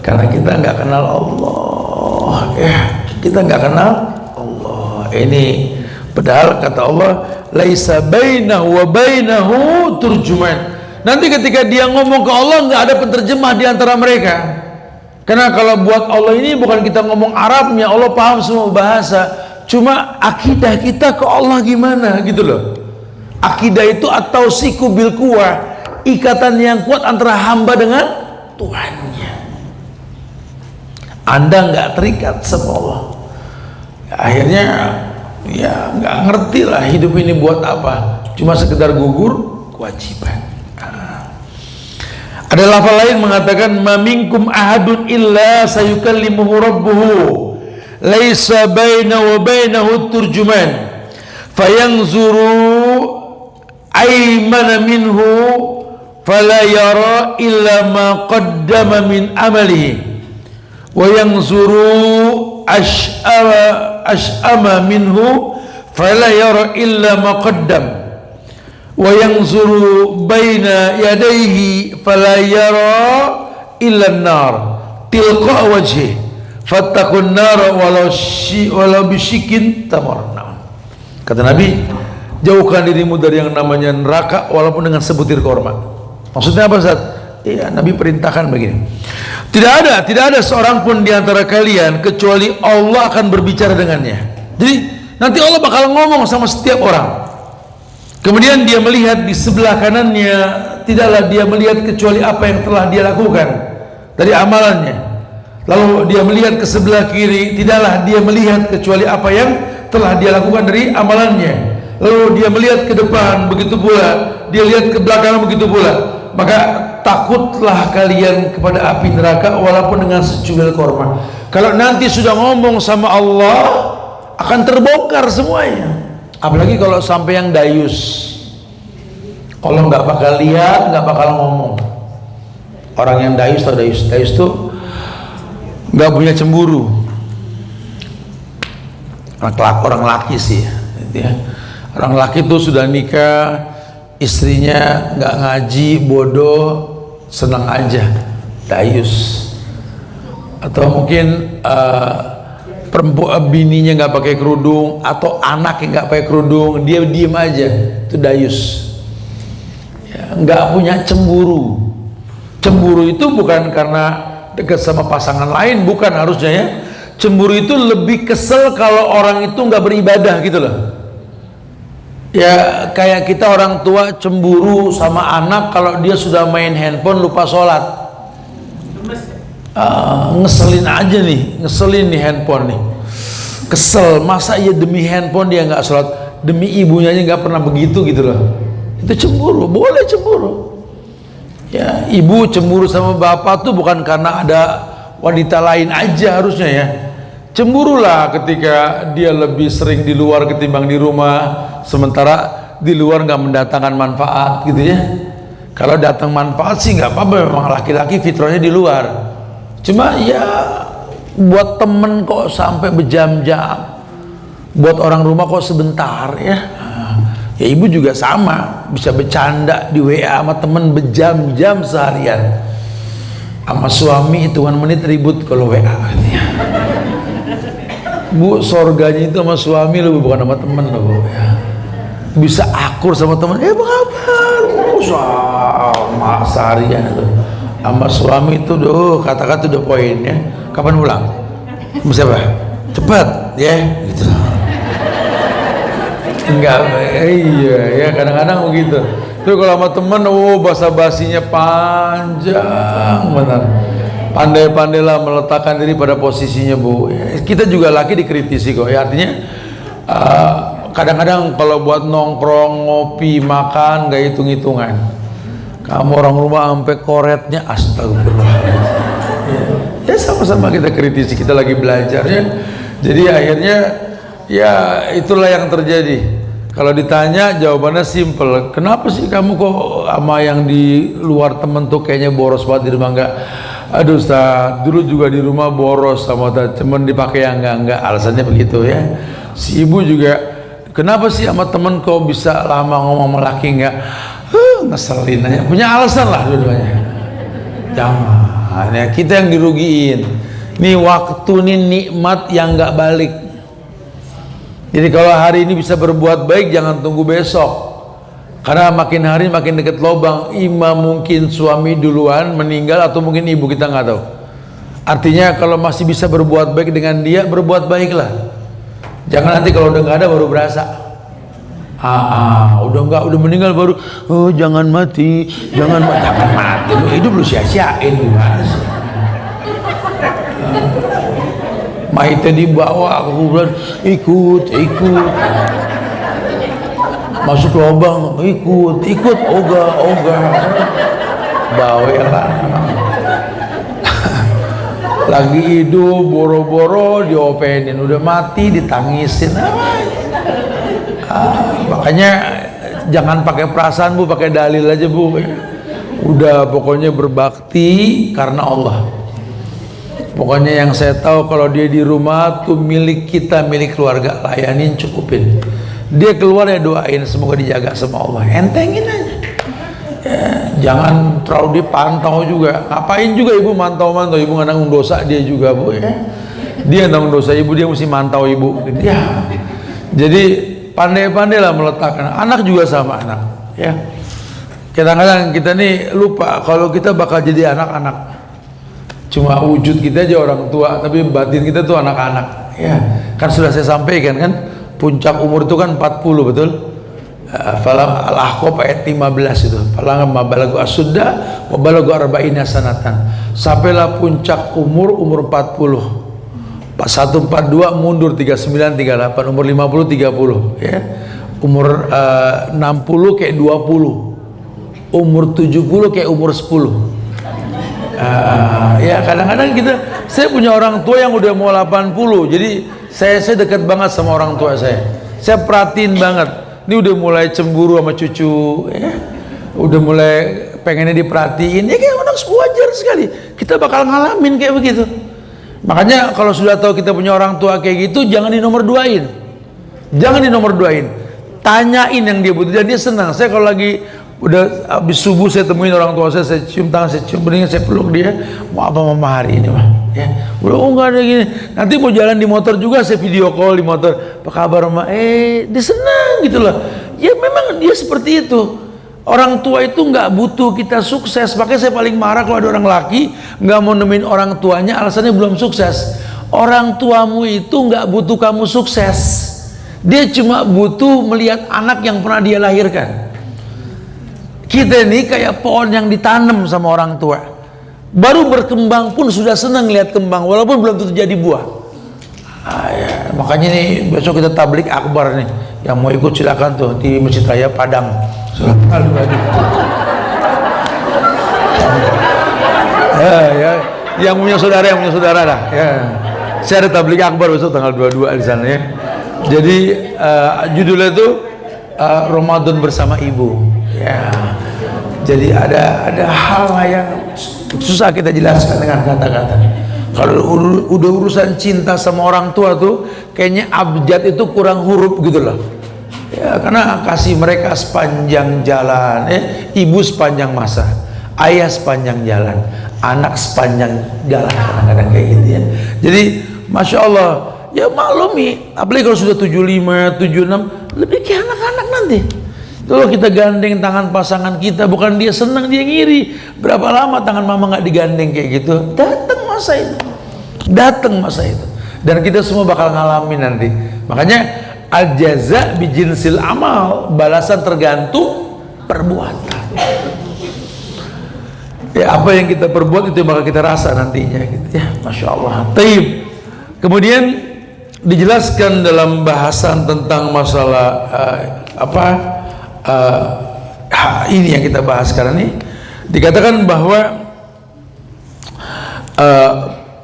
Karena kita nggak kenal Allah, ya kita nggak kenal Allah. Ini padahal kata Allah, laisa bainahu wa bainahu turjuman. Nanti ketika dia ngomong ke Allah nggak ada penterjemah di antara mereka. Karena kalau buat Allah ini bukan kita ngomong Arabnya, Allah paham semua bahasa. Cuma akidah kita ke Allah gimana gitu loh. Akidah itu atau siku bil kuwah, ikatan yang kuat antara hamba dengan Tuhannya. Anda nggak terikat sama Allah, akhirnya ya nggak ngerti lah hidup ini buat apa, cuma sekedar gugur kewajiban. Ada lafal lain mengatakan, ma minkum ahadun illa sayukallimuhu rabbuhu laisa bainahu wa bainahu turjuman fayanzuru aymana minhu fala yara illa ma qaddama min amalihi wa yanzuru ash'ama minhu fala yara illa ma qaddam wa yanzuru baina yadayhi fala yara illa an-nar tilqa wajhi fattaqun nar walau bisyikin tamar. Kata Nabi, jauhkan dirimu dari yang namanya neraka walaupun dengan sebutir korma. Maksudnya apa Ustaz? Iya, Nabi perintahkan begini, tidak ada seorang pun di antara kalian kecuali Allah akan berbicara dengannya. Jadi nanti Allah bakal ngomong sama setiap orang. Kemudian dia melihat di sebelah kanannya, tidaklah dia melihat kecuali apa yang telah dia lakukan dari amalannya. Lalu dia melihat ke sebelah kiri, tidaklah dia melihat kecuali apa yang telah dia lakukan dari amalannya. Lalu dia melihat ke depan, begitu pula dia lihat ke belakang, begitu pula. Maka takutlah kalian kepada api neraka walaupun dengan secuil korma. Kalau nanti sudah ngomong sama Allah, akan terbongkar semuanya. Apalagi kalau sampai yang dayus, Allah nggak bakal lihat, nggak bakal ngomong. Orang yang dayus atau dayus tuh nggak punya cemburu. Orang laki sih, ya. Orang laki tuh sudah nikah, istrinya nggak ngaji, bodoh, senang aja, dayus. Atau mungkin perempuan bininya nggak pakai kerudung atau anaknya nggak pakai kerudung, dia diem aja, itu dayus. Ya, nggak punya cemburu. Cemburu itu bukan karena dekat sama pasangan lain, bukan harusnya ya. Cemburu itu lebih kesel kalau orang itu nggak beribadah gitu loh. Ya kayak kita orang tua cemburu sama anak kalau dia sudah main handphone lupa sholat. Ngeselin aja nih, ngeselin nih handphone nih, kesel. Masa iya demi handphone dia nggak sholat, demi ibunya aja nggak pernah begitu gitu loh. Itu cemburu, boleh cemburu. Ya ibu cemburu sama bapak tuh bukan karena ada wanita lain aja harusnya ya. Cemburulah ketika dia lebih sering di luar ketimbang di rumah, sementara di luar nggak mendatangkan manfaat gitu ya. Kalau datang manfaat sih nggak apa-apa, memang laki-laki fitrahnya di luar. Cuma ya buat temen kok sampai berjam-jam, buat orang rumah kok sebentar ya. Ya ibu juga sama, bisa bercanda di WA sama temen berjam-jam seharian. Sama suami hitungan menit ribut kalau WA katanya. Bu, sorganya itu sama suami lo, bukan sama temen lo bu ya. Bisa akur sama temen, apa kabar? Sama seharian itu. Sama suami itu kata-kata udah poin ya. Kapan pulang? Siapa? Cepat ya gitu. Enggak, iya ya, kadang-kadang begitu. Tapi kalau sama temen, basa basinya panjang benar. Pandai-pandailah meletakkan diri pada posisinya bu. Kita juga laki dikritisi kok ya, artinya kadang-kadang kalau buat nongkrong, ngopi, makan nggak hitung-hitungan. Kamu orang rumah sampai koretnya, astagfirullah. Ya sama-sama kita kritisi, kita lagi belajar ya. Jadi akhirnya ya itulah yang terjadi. Kalau ditanya jawabannya simple. Kenapa sih kamu kok sama yang di luar temen tuh kayaknya boros banget, di rumah enggak? Aduh Ustaz, dulu juga di rumah boros sama temen dipakai yang enggak. Alasannya begitu ya. Si ibu juga, kenapa sih sama temen kok bisa lama ngomong sama laki enggak? Ngeselin aja. Punya alasan lah dua-duanya. Jangan ya, kita yang dirugiin. Nih waktu nih nikmat yang enggak balik. Jadi kalau hari ini bisa berbuat baik, jangan tunggu besok. Karena makin hari makin dekat lubang. Ima mungkin suami duluan meninggal atau mungkin ibu, kita nggak tahu. Artinya kalau masih bisa berbuat baik dengan dia, berbuat baiklah. Jangan nanti kalau udah nggak ada baru berasa. Udah meninggal baru, jangan mati, jangan mati. Lu hidup lu sia-siain gimana sih? Maitnya dibawa ke kuburan, ikut masuk lubang, ikut ogah bawelah. Lagi hidup boro-boro diopenin, udah mati ditangisin. Makanya jangan pakai perasaan bu, pakai dalil aja bu. Udah pokoknya berbakti karena Allah. Pokoknya yang saya tahu kalau dia di rumah tuh milik kita, milik keluarga, layanin, cukupin. Dia keluar ya doain semoga dijaga sama Allah, entengin aja ya, jangan terlalu dipantau juga. Ngapain juga ibu mantau-mantau, ibu nggak nanggung dosa dia juga bu ya. Dia nanggung dosa ibu, dia mesti mantau ibu ya. Jadi pandai-pandailah meletakkan. Anak juga sama anak ya. Kadang-kadang kita nih lupa kalau kita bakal jadi anak-anak. Cuma wujud kita aja orang tua, tapi batin kita tuh anak-anak ya. Kan sudah saya sampaikan kan, puncak umur itu kan 40, betul? Falam al-Ahqaf ayat 15 itu. Falam mabalagu asudda wa balagu arba'ina sanatan. Sampailah puncak umur 40. 4142 mundur 39 38, umur 50 30 ya. Umur 60 kayak 20. Umur 70 kayak umur 10. Ya kadang-kadang saya punya orang tua yang udah mau 80, jadi saya dekat banget sama orang tua saya perhatiin banget. Ini udah mulai cemburu sama cucu ya, udah mulai pengennya diperhatiin ya, kayak anak wajar sekali. Kita bakal ngalamin kayak begitu. Makanya kalau sudah tahu kita punya orang tua kayak gitu, jangan dinomor duain, tanyain yang dia butuh dan dia senang. Saya kalau lagi udah habis subuh saya temuin orang tua saya cium tangan, saya cium beningnya, saya peluk dia. Mau apa mama hari ini mah ya, udah nggak ada gini. Nanti mau jalan di motor juga saya video call di motor, apa kabar mama, dia senang gitu loh ya. Memang dia seperti itu. Orang tua itu nggak butuh kita sukses. Makanya saya paling marah kalau ada orang laki nggak mau nemenin orang tuanya, alasannya belum sukses. Orang tuamu itu nggak butuh kamu sukses, dia cuma butuh melihat anak yang pernah dia lahirkan. Kita ini kayak pohon yang ditanam sama orang tua, baru berkembang pun sudah senang lihat kembang walaupun belum tentu jadi buah. Ya, makanya nih besok kita tablik akbar nih, yang mau ikut silakan tuh di Masjid Raya Padang. Ya, Yang punya saudara lah ya. Saya ada tabligh akbar besok tanggal 22 di sana ya. Jadi judulnya itu Ramadan bersama ibu ya. Jadi ada hal yang susah kita jelaskan dengan kata-kata. Kalau udah urusan cinta sama orang tua tuh kayaknya abjad itu kurang huruf gitu loh ya, karena kasih mereka sepanjang jalan, ibu sepanjang masa, ayah sepanjang jalan, anak sepanjang jalan, kadang-kadang kayak gitu ya. Jadi Masya Allah ya maklumi, apalagi kalau sudah 75, 76 lebih kayak anak-anak nanti. Kalau kita gandeng tangan pasangan kita, bukan dia senang, dia ngiri. Berapa lama tangan mama nggak digandeng kayak gitu? Datang masa itu, dan kita semua bakal ngalamin nanti. Makanya al-jaza bijinsil amal, balasan tergantung perbuatan. Ya apa yang kita perbuat itu yang bakal kita rasa nantinya gitu ya. Masya Allah. Taib. Kemudian dijelaskan dalam bahasan tentang masalah ini yang kita bahas sekarang ini, dikatakan bahwa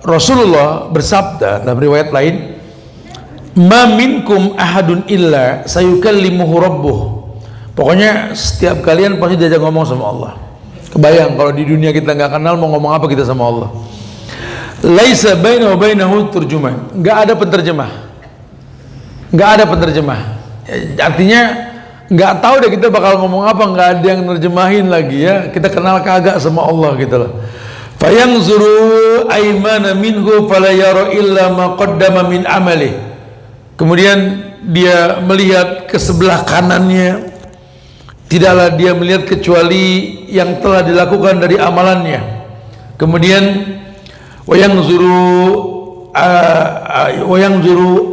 Rasulullah bersabda dalam riwayat lain, "Ma minkum ahadun illa sayukallimuhu rabbuh." Pokoknya setiap kalian pasti diajak ngomong sama Allah. Kebayang kalau di dunia kita nggak kenal, mau ngomong apa kita sama Allah? Laisa bainahu wa bainahu turjuman. Nggak ada penterjemah. Artinya nggak tahu deh kita bakal ngomong apa, nggak ada yang nerjemahin lagi ya. Kita kenal kagak sama Allah gitu loh. Fayanzuru aymana minhu fala yara illa ma qaddama min amali. Kemudian dia melihat ke sebelah kanannya, tidaklah dia melihat kecuali yang telah dilakukan dari amalannya. Kemudian wayanzuru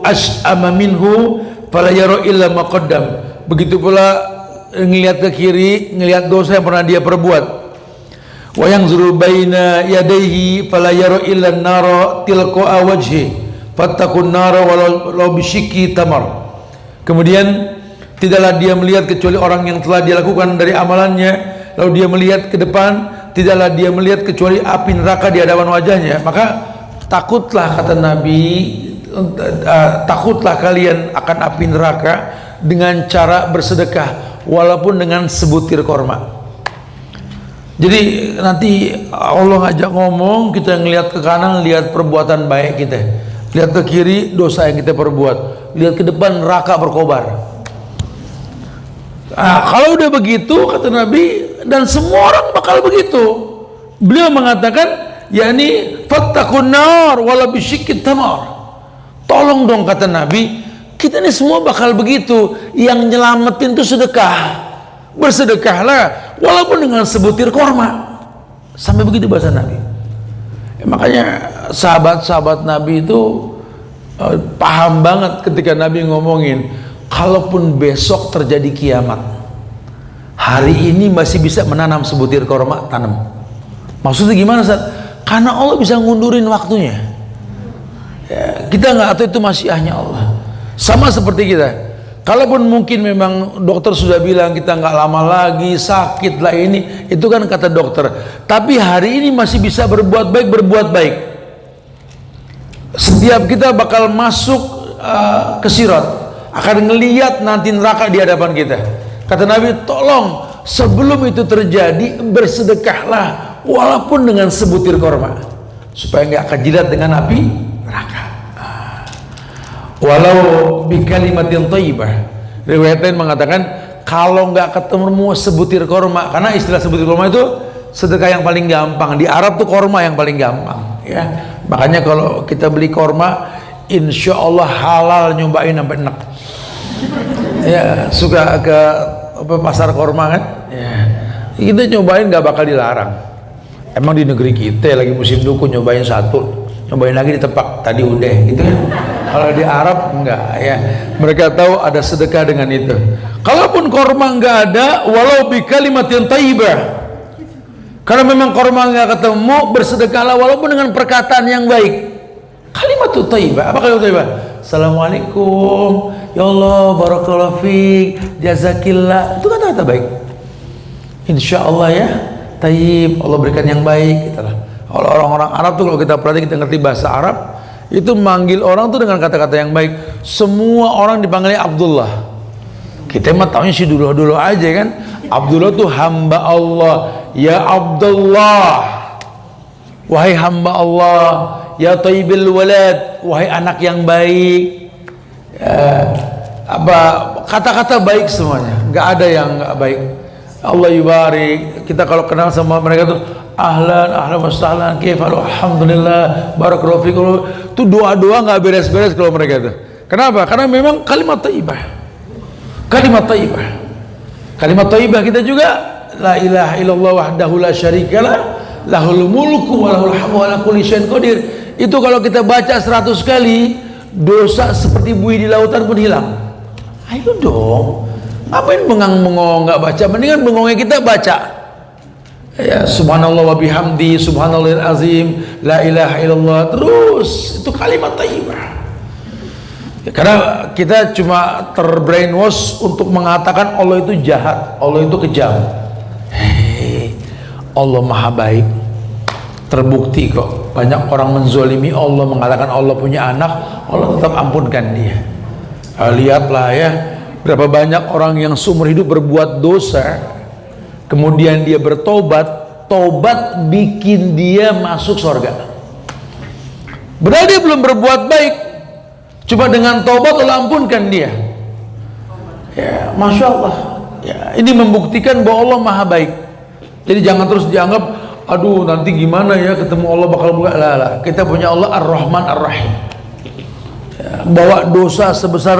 ash'ama minhu fala yara illa ma qaddam. Begitu pula ngelihat ke kiri, ngelihat dosa yang pernah dia perbuat. Wa yanzuru baina yadayhi fala yara illa an-nara tilqa'a wajhi fattakun nara walau bisyikki tamar. Kemudian tidaklah dia melihat kecuali orang yang telah dia lakukan dari amalannya, lalu dia melihat ke depan, tidaklah dia melihat kecuali api neraka di hadapan wajahnya. Maka takutlah, kata Nabi, takutlah kalian akan api neraka dengan cara bersedekah walaupun dengan sebutir korma. Jadi nanti Allah ngajak ngomong, kita ngelihat ke kanan, lihat perbuatan baik kita, lihat ke kiri dosa yang kita perbuat, lihat ke depan neraka berkobar. Kalau udah begitu, kata Nabi, dan semua orang bakal begitu. Beliau mengatakan, yakni fattakun nar wala bisyikki tamar. Tolong dong, kata Nabi, kita ini semua bakal begitu. Yang nyelamatin itu sedekah. Bersedekahlah walaupun dengan sebutir korma. Sampai begitu bahasa Nabi. Makanya sahabat-sahabat Nabi itu paham banget ketika Nabi ngomongin, kalaupun besok terjadi kiamat, hari ini masih bisa menanam sebutir korma, tanam. Maksudnya gimana, Ustaz? Karena Allah bisa ngundurin waktunya ya, kita nggak tahu itu masyiahnya Allah. Sama seperti kita, kalaupun mungkin memang dokter sudah bilang kita nggak lama lagi sakit lah ini, itu kan kata dokter, tapi hari ini masih bisa berbuat baik. Setiap kita bakal masuk ke sirat, akan ngelihat nanti neraka di hadapan kita. Kata Nabi, tolong sebelum itu terjadi bersedekahlah walaupun dengan sebutir korma, supaya nggak kejilat dengan api neraka. Walau bikalimatin thayyibah. Riwayat lain mengatakan kalau nggak ketemu sebutir korma, karena istilah sebutir korma itu sedekah yang paling gampang. Di Arab tuh korma yang paling gampang ya. Makanya kalau kita beli korma, insya Allah halal, nyobain sampai enak ya. Suka ke pasar korma kan ya, kita nyobain nggak bakal dilarang. Emang di negeri kita lagi musim dukun, nyobain satu, nyobain lagi ditepak, tadi udah gitu kan. Kalau di Arab enggak ya, mereka tahu ada sedekah dengan itu. Kalaupun korma enggak ada, walau bikalimatin thayyibah, karena memang korma enggak ketemu, bersedekahlah walaupun dengan perkataan yang baik. Kalimat thayyibah, apa kalimat thayyibah? Assalamualaikum, ya Allah, barakallahu fiik, jazakillah, itu kata-kata baik. Insya Allah ya, tayyib, Allah berikan yang baik, gitu lah. Kalau orang-orang Arab tuh kalau kita perhatikan, kita ngerti bahasa Arab, itu manggil orang tuh dengan kata-kata yang baik. Semua orang dipanggilnya Abdullah. Kita mah taunya si dulu aja kan. Abdullah tuh hamba Allah. Ya Abdullah, wahai hamba Allah. Ya Thayyibil Walad, wahai anak yang baik. Apa kata-kata baik semuanya, nggak ada yang nggak baik. Allah yubarik. Kita kalau kenal sama mereka tuh ahlan wa sahlan, kaifa, alhamdulillah, barakallahu fikum. Itu doa-doa nggak beres-beres kalau mereka itu. Kenapa? Karena memang kalimat thayyibah. Kalimat thayyibah. Kalimat thayyibah kita juga la ilaha illallah wahdahu la syarikalah, lahul mulku wa lahul hamdu wa ala kulli syai'in qadir. Itu kalau kita baca 100 kali, dosa seperti buih di lautan pun hilang. Ayo dong, ngapain bengang-bengong nggak baca? Mendingan bengongnya kita baca. Ya, subhanallah wa bihamdi, subhanallahil azim, la ilaha illallah. Terus itu kalimat thayyibah. Ya, karena kita cuma terbrainwash untuk mengatakan Allah itu jahat, Allah itu kejam. Hei, Allah maha baik. Terbukti kok banyak orang menzolimi Allah, mengatakan Allah punya anak, Allah tetap ampunkan dia. Lihatlah ya, berapa banyak orang yang seumur hidup berbuat dosa, kemudian dia bertobat, tobat bikin dia masuk surga. Berarti dia belum berbuat baik, coba dengan tobat Allah ampunkan dia. Ya, masya Allah. Ya, ini membuktikan bahwa Allah maha baik. Jadi jangan terus dianggap, aduh nanti gimana ya ketemu Allah bakal buka. Lah, kita punya Allah Ar-Rahman Ar-Rahim. Ya, bawa dosa sebesar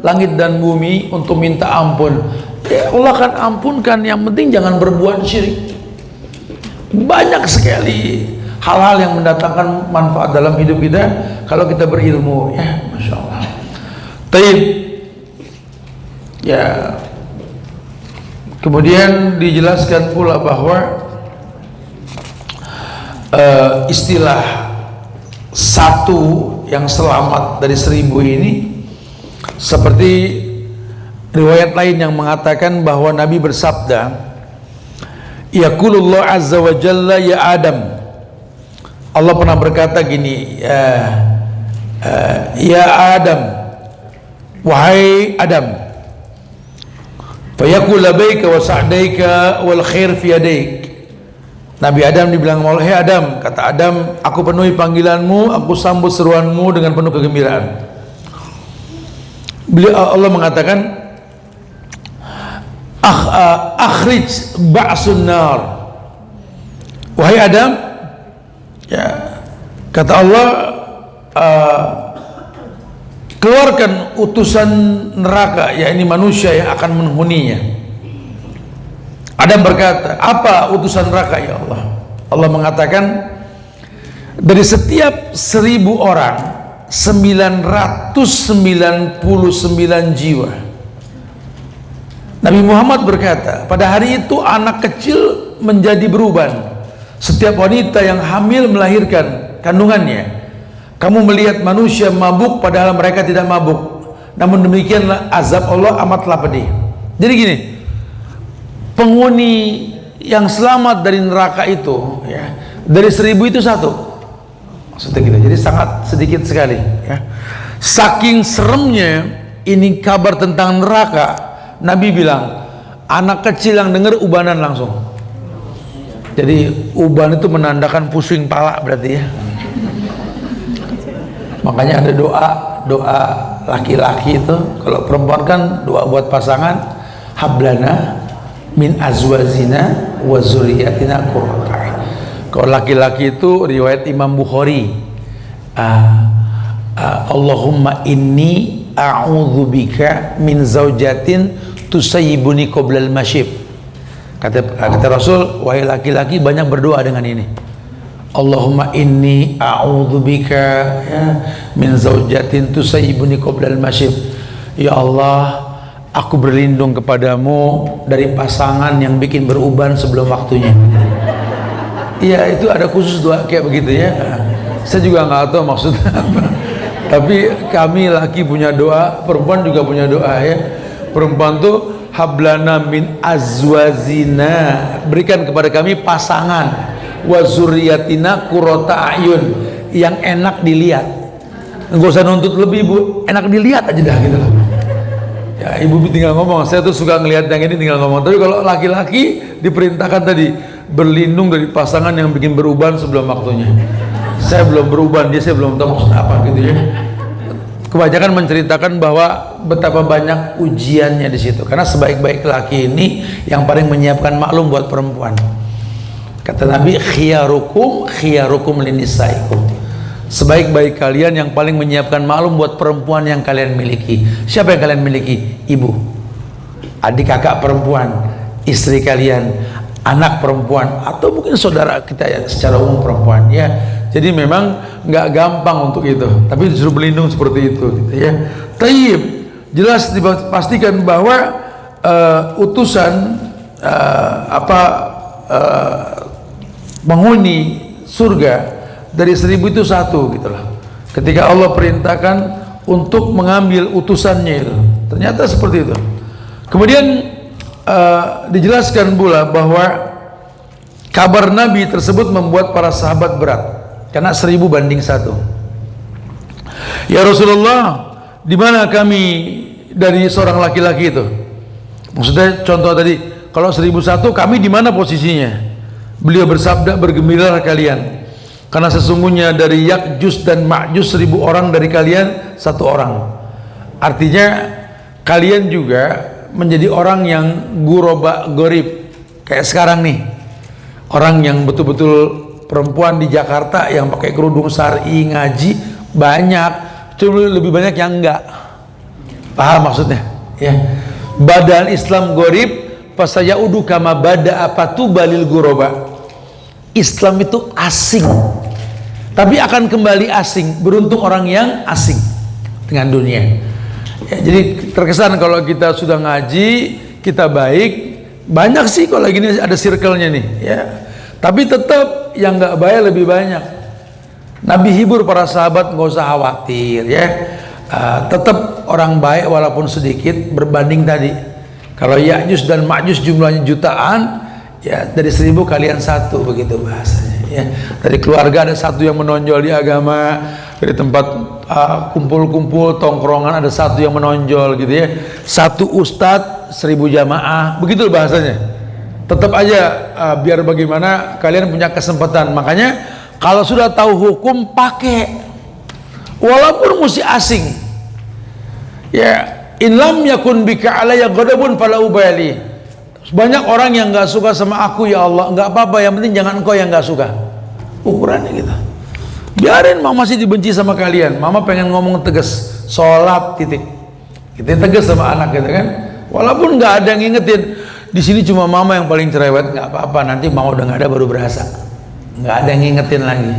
langit dan bumi untuk minta ampun. Ya, Allah akan ampunkan. Yang penting jangan berbuat syirik. Banyak sekali hal-hal yang mendatangkan manfaat dalam hidup kita kalau kita berilmu. Ya, masya Allah. Taib. Ya. Kemudian dijelaskan pula bahwa istilah satu yang selamat dari 1000 ini, seperti riwayat lain yang mengatakan bahwa Nabi bersabda, yaqulullah azza wa jalla ya Adam. Allah pernah berkata gini, ya Adam, wahai Adam, fayaqul labaika wa sa'daika wal khair fi yadaik. Nabi Adam dibilang, "Hei Adam," kata Adam, "aku penuhi panggilanmu, aku sambut seruanmu dengan penuh kegembiraan." Beliau Allah mengatakan, akhrij ba'sun nar. Wahai Adam, ya, kata Allah, keluarkan utusan neraka, yakni manusia yang akan menghuninya. Adam berkata, apa utusan neraka ya Allah? Allah mengatakan, dari setiap 1000 orang 999 jiwa. Nabi Muhammad berkata, pada hari itu anak kecil menjadi beruban. Setiap wanita yang hamil melahirkan kandungannya. Kamu melihat manusia mabuk padahal mereka tidak mabuk. Namun demikianlah azab Allah amatlah pedih. Jadi gini, penghuni yang selamat dari neraka itu, ya, dari 1000 itu satu. Maksudnya gitu. Jadi sangat sedikit sekali, ya. Saking seremnya ini kabar tentang neraka, Nabi bilang, anak kecil yang dengar ubanan langsung. Jadi uban itu menandakan pusing pala berarti ya. Makanya ada doa laki-laki itu, kalau perempuan kan doa buat pasangan, hablana min azwazina wa zuriyatina qurrata a'yun. Kalau laki-laki itu riwayat Imam Bukhari, Allahumma inni a'udzubika min zaujatin tusayyibuni qoblal masyib. Kata Rasul, wahai laki-laki banyak berdoa dengan ini. Allahumma inni a'udzubika, ya, min zaujatin tusayyibuni qoblal masyib. Ya Allah, aku berlindung kepadamu dari pasangan yang bikin beruban sebelum waktunya. Iya, itu ada khusus doa kayak begitu ya. Saya juga nggak tahu maksudnya apa. Tapi kami laki punya doa, perempuan juga punya doa ya. Perempuan tuh hablana min azwazina, berikan kepada kami pasangan wa zurriyatina qurrata a'yun, yang enak dilihat. Nggak usah nuntut lebih Bu, enak dilihat aja dah gitu loh. Ya ibu tinggal ngomong, saya tuh suka ngelihat yang ini tinggal ngomong. Tapi kalau laki-laki diperintahkan tadi berlindung dari pasangan yang bikin beruban sebelum waktunya. Saya belum beruban, saya belum tahu maksud apa gitu ya. Kebanyakan menceritakan bahwa betapa banyak ujiannya di situ, karena sebaik-baik laki ini yang paling menyiapkan maklum buat perempuan. Kata Nabi, khiyarukum linisaikum, sebaik-baik kalian yang paling menyiapkan maklum buat perempuan yang kalian miliki. Siapa yang kalian miliki? Ibu, adik kakak perempuan, istri kalian, anak perempuan, atau mungkin saudara kita ya secara umum perempuan ya. Jadi memang nggak gampang untuk itu, tapi disuruh berlindung seperti itu gitu ya. Tayyib, jelas dipastikan bahwa utusan penghuni surga dari 1000 itu satu gitu loh. Ketika Allah perintahkan untuk mengambil utusannya itu, ternyata seperti itu. Kemudian dijelaskan pula bahwa kabar Nabi tersebut membuat para sahabat berat, karena 1000 banding 1. Ya Rasulullah, di mana kami dari seorang laki-laki itu? Maksudnya contoh tadi, kalau 1001 kami di mana posisinya? Beliau bersabda, bergembiralah kalian, karena sesungguhnya dari Yakjus dan Ma'jus 1000 orang dari kalian 1 orang. Artinya kalian juga menjadi orang yang guroba gorib, kayak sekarang nih, orang yang betul-betul perempuan di Jakarta yang pakai kerudung syar'i ngaji banyak, cuma lebih banyak yang enggak. Paham maksudnya ya? Badan Islam gorib, fasayaudu kama bada apatu balil guroba. Islam itu asing, tapi akan kembali asing. Beruntung orang yang asing dengan dunia ya. Jadi terkesan kalau kita sudah ngaji, kita baik, banyak sih kalau gini ada circle-nya nih ya, tapi tetap yang nggak baik lebih banyak. Nabi hibur para sahabat, nggak usah khawatir ya, tetap orang baik walaupun sedikit berbanding tadi. Kalau Ya'juj dan Ma'juj jumlahnya jutaan, ya dari 1000 kalian 1, begitu bahasanya ya. Dari keluarga ada 1 yang menonjol di agama, dari tempat kumpul-kumpul tongkrongan ada 1 yang menonjol gitu ya. 1 ustadz 1000 jamaah, begitu bahasanya. Tetap aja biar bagaimana kalian punya kesempatan. Makanya kalau sudah tahu hukum, pakai walaupun mesti asing ya. In lam yakun bika alayya ghadabun fala ubali. Banyak orang yang nggak suka sama aku ya Allah, nggak apa-apa, yang penting jangan engkau yang nggak suka. Ukurannya gitu. Biarin mama masih dibenci sama kalian, mama pengen ngomong tegas, sholat titik. Kita tegas sama anak gitu kan. Walaupun nggak ada yang ngingetin, di sini cuma mama yang paling cerewet, nggak apa-apa, nanti mama udah nggak ada baru berasa. Nggak ada yang ngingetin lagi.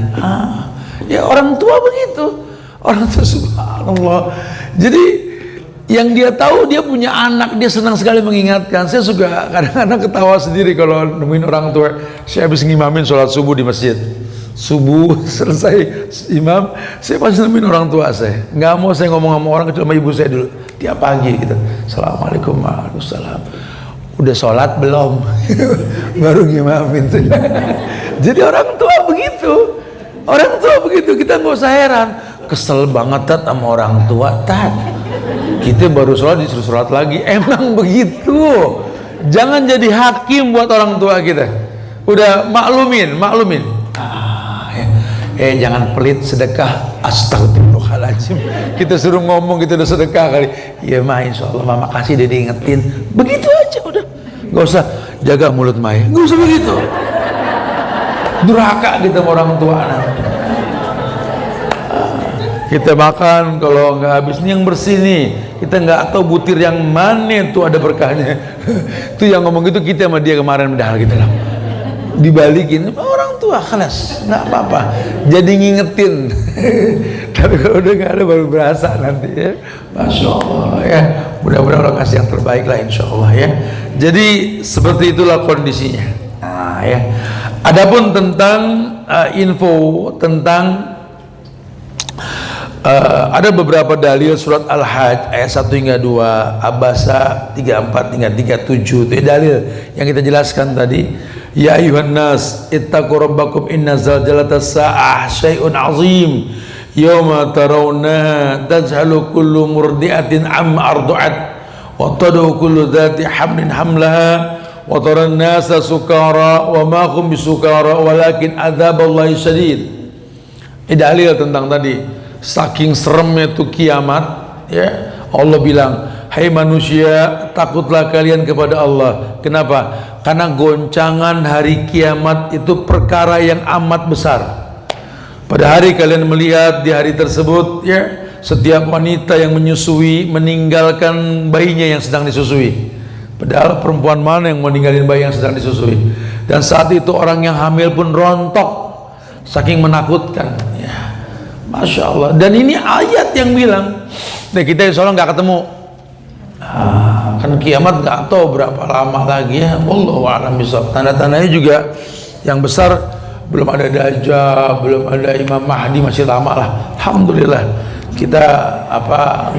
Ya orang tua begitu, orang tua subhanallah. Jadi yang dia tahu, dia punya anak, dia senang sekali mengingatkan. Saya suka kadang-kadang ketawa sendiri kalau nemuin orang tua. Saya habis ngimamin sholat subuh di masjid, subuh selesai imam, saya pasti nemuin orang tua saya. Nggak mau saya ngomong sama orang kecuali sama ibu saya dulu tiap pagi gitu. Assalamualaikum warahmatullahi wabarakatuh. Udah sholat belum? Baru ngimamin. Jadi orang tua begitu, orang tua begitu. Kita nggak usah heran. Kesel banget tat sama orang tua tat. Kita baru sholat disuruh sholat lagi. Emang begitu. Jangan jadi hakim buat orang tua kita. Udah maklumin. Jangan pelit sedekah. Astagfirullahaladzim. Kita suruh ngomong, kita udah sedekah kali. Ya ma, insya Allah mama kasih, dia diingetin. Begitu aja udah. Gak usah jaga mulut Maya. Gak usah begitu. Durhaka kita sama orang tua anak. Kita makan, kalau nggak habis nih yang bersih nih, kita nggak tahu butir yang mana tuh ada berkahnya. Itu yang ngomong gitu kita sama dia kemarin medal gitu lah, dibalikin orang tua kelas, nggak apa-apa, jadi ngingetin. Tapi kalau udah nggak ada baru berasa nanti ya. Masya Allah ya, mudah-mudahan Allah kasih yang terbaik lah insya Allah ya. Jadi seperti itulah kondisinya. Ya. Adapun tentang info tentang ada beberapa dalil surat Al-Hajj ayat 1 hingga 2, Abasa 34 hingga 37, itu dalil yang kita jelaskan tadi Ya ayuhan nas ittaqu rabbakum inna zalzalatas sa'ah syai'un 'azim yauma tarawnaha tazhalu kullu murdi'atin amma arda'at wa tad'u kullu dhati hamlin hamlaha wa taran nasa sukara wa ma hum bisukara walakin adzaballahi syadid. Dalil tentang tadi saking seremnya itu kiamat ya, Allah bilang, hai manusia, takutlah kalian kepada Allah. Kenapa? Karena goncangan hari kiamat itu perkara yang amat besar. Pada hari kalian melihat di hari tersebut ya, setiap wanita yang menyusui meninggalkan bayinya yang sedang disusui. Padahal perempuan mana yang meninggalin bayi yang sedang disusui? Dan saat itu orang yang hamil pun rontok saking menakutkan ya. Masya Allah. Dan ini ayat yang bilang, nah kita insya Allah nggak ketemu. Kan kiamat nggak tahu berapa lama lagi ya. Wallahu a'lam bishawab. Tanda-tandanya juga yang besar, belum ada Dajjal, belum ada Imam Mahdi, masih lama lah. Alhamdulillah kita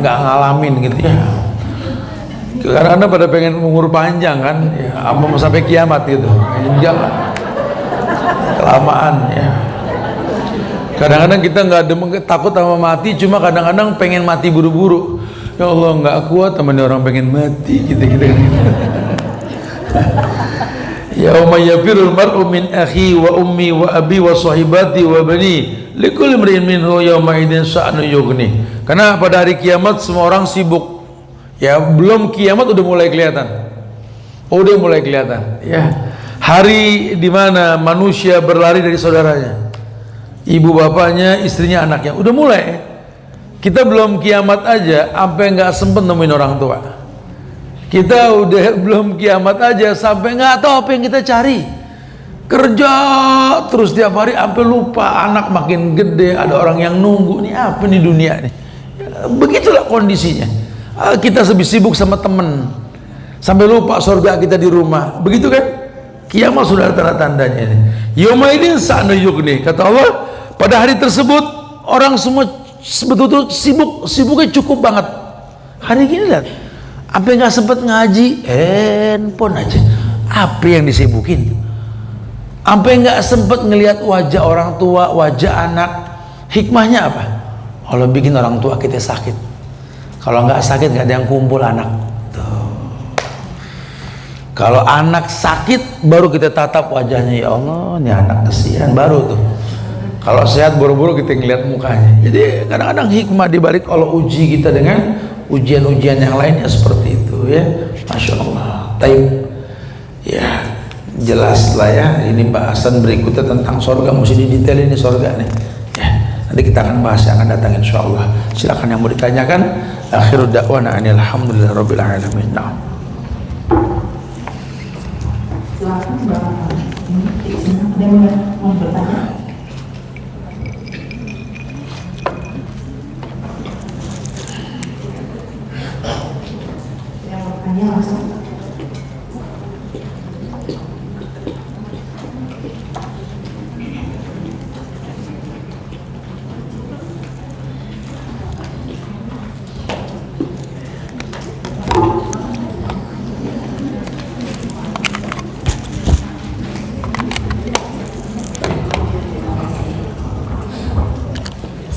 nggak ngalamin gitu ya. Karena pada pengen umur panjang kan, ya, mau sampai kiamat gitu. Jangan kelamaan ya. Kadang-kadang kita nggak takut sama mati, cuma kadang-kadang pengen mati buru-buru. Ya Allah, nggak kuat teman orang pengen mati gitu. Yauma yafirul mar'u min akhi wa ummi wa abi wa sahibati wa bani likulli imrin minhu yawma idzin sya'nu yughni. Karena pada hari kiamat semua orang sibuk. Ya, belum kiamat udah mulai kelihatan. Udah mulai kelihatan ya. Hari di mana manusia berlari dari saudaranya, ibu bapaknya, istrinya, anaknya, udah mulai. Kita belum kiamat aja sampai nggak sempet nemuin orang tua. Kita udah belum kiamat aja sampai nggak tahu apa yang kita cari. Kerja terus tiap hari sampai lupa, anak makin gede, ada orang yang nunggu, nih apa nih dunia nih. Begitulah kondisinya. Kita lebih sibuk sama temen sampai lupa surga kita di rumah. Begitu kan? Kiamat sudah tanda-tandanya ini. Yauma idzin sya'nu yughni. Kata Allah, pada hari tersebut orang semua sebetulnya sibuknya cukup banget. Hari gini lihat, apa nggak sempat ngaji, handphone aja. Apa yang disibukin? Apa nggak sempat ngelihat wajah orang tua, wajah anak? Hikmahnya apa? Allah bikin orang tua kita sakit. Kalau nggak sakit nggak ada yang kumpul anak. Tuh. Kalau anak sakit baru kita tatap wajahnya, ya Allah, ini anak kesian, baru tuh. Kalau sehat buru-buru kita ngeliat mukanya. Jadi kadang-kadang hikmah dibalik Allah uji kita dengan ujian-ujian yang lainnya seperti itu ya. Masya Allah. Taib. Ya jelas lah ya. Ini bahasan berikutnya tentang surga, mesti didetail ini surga nih. Ya nanti kita akan bahas yang akan datang insya Allah. Silakan yang mau ditanyakan. Akhirud da'wana alhamdulillah rabbil alamin. Nah. Silakan Bapak. Ada yang mau bertanya?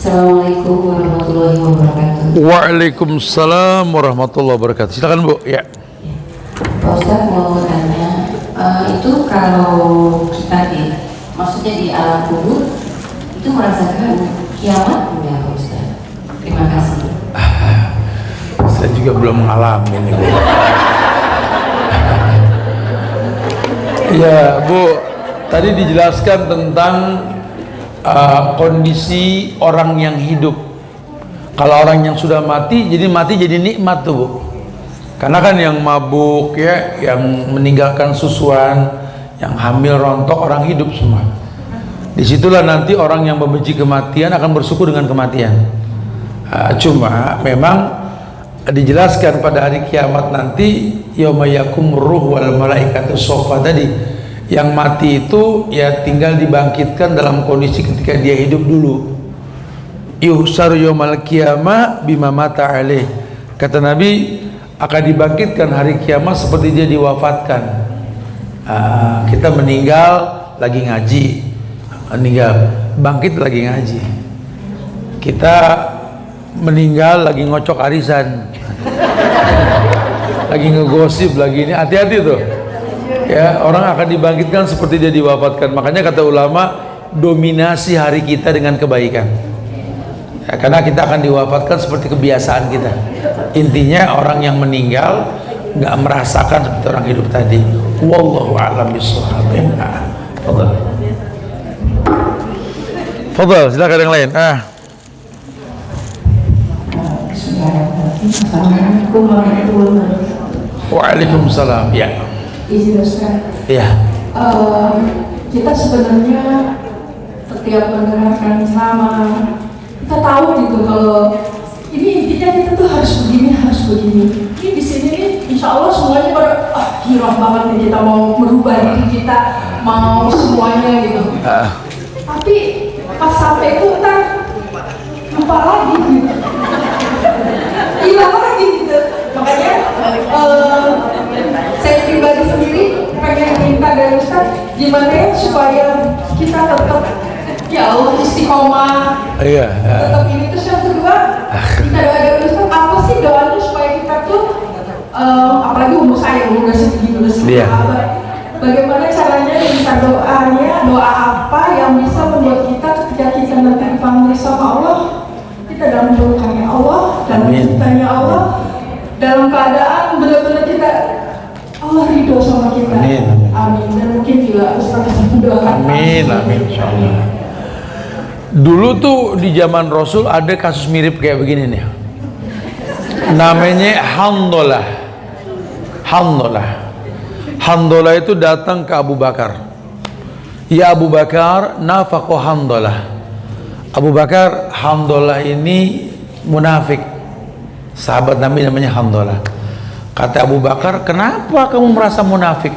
Assalamualaikum warahmatullahi wabarakatuh. Waalaikumsalam warahmatullahi wabarakatuh. Silakan Bu. Ya. Pak Ustadz mau tanya, itu kalau kita maksudnya di alam kubur itu merasakan kiamat enggak Pak Ustadz? Terima kasih. Saya juga belum mengalami ini Bu. Ya Bu, tadi dijelaskan tentang kondisi orang yang hidup. Kalau orang yang sudah mati jadi nikmat tuh Bu. Karena kan yang mabuk ya, yang meninggalkan susuan, yang hamil rontok, orang hidup semua. Disitulah nanti orang yang membenci kematian akan bersyukur dengan kematian. Cuma memang dijelaskan pada hari kiamat nanti yauma yakumur ruh wal malaikatu sofa tadi, yang mati itu ya tinggal dibangkitkan dalam kondisi ketika dia hidup dulu. Yuhsar yaumal qiyamah bima mata alaih. Kata Nabi, akan dibangkitkan hari kiamat seperti dia diwafatkan. Kita meninggal lagi ngaji, meninggal bangkit lagi ngaji. Kita meninggal lagi ngocok arisan, lagi ngegosip, lagi ini. Hati-hati tuh ya, orang akan dibangkitkan seperti dia diwafatkan. Makanya kata ulama, dominasi hari kita dengan kebaikan ya, karena kita akan diwafatkan seperti kebiasaan kita. Intinya orang yang meninggal nggak merasakan seperti orang hidup tadi. Wallahu a'lam bishawab. Fadhal, silakan yang lain. Assalamualaikum warahmatullahi wabarakatuh. Waalaikumsalam. Ya. Izin Ustaz. Ya. Kita sebenarnya setiap mendengarkan ceramah, kita tahu gitu kalau ini intinya kita tuh harus begini, harus begini. Ini di sini nih, insya Allah semuanya pada hirau banget nih, kita mau merubah diri kita, mau semuanya gitu. Tapi pas sampai itu ntar lupa lagi gitu. Hilang lagi gitu. Makanya saya pribadi sendiri pengen minta dari Ustaz gimana ya supaya kita tetap ya Allah istiqomah. Iya. Tetap ini. Terus yang kedua, kita doa dari Ustaz, apa sih doanya supaya kita tuh apalagi umur saya udah segini udah segini. Bagaimana caranya minta doanya, doa apa yang bisa membuat kita ketika kita nanti dipanggil sama Allah, kita dalam pelukannya Allah, dalam cintanya Allah, dalam keadaan benar-benar kita Allah ridho sama kita. Amin. Amin. Dan mungkin juga Ustaz bisa mendoakan. Amin. Amin. Insyaallah. Dulu tuh di zaman Rasul ada kasus mirip kayak begini nih. Namanya Handolah. Handolah itu datang ke Abu Bakar. Ya Abu Bakar, nafaqo Handolah. Abu Bakar, Handolah ini munafik. Sahabat Nabi namanya Handolah. Kata Abu Bakar, kenapa kamu merasa munafik?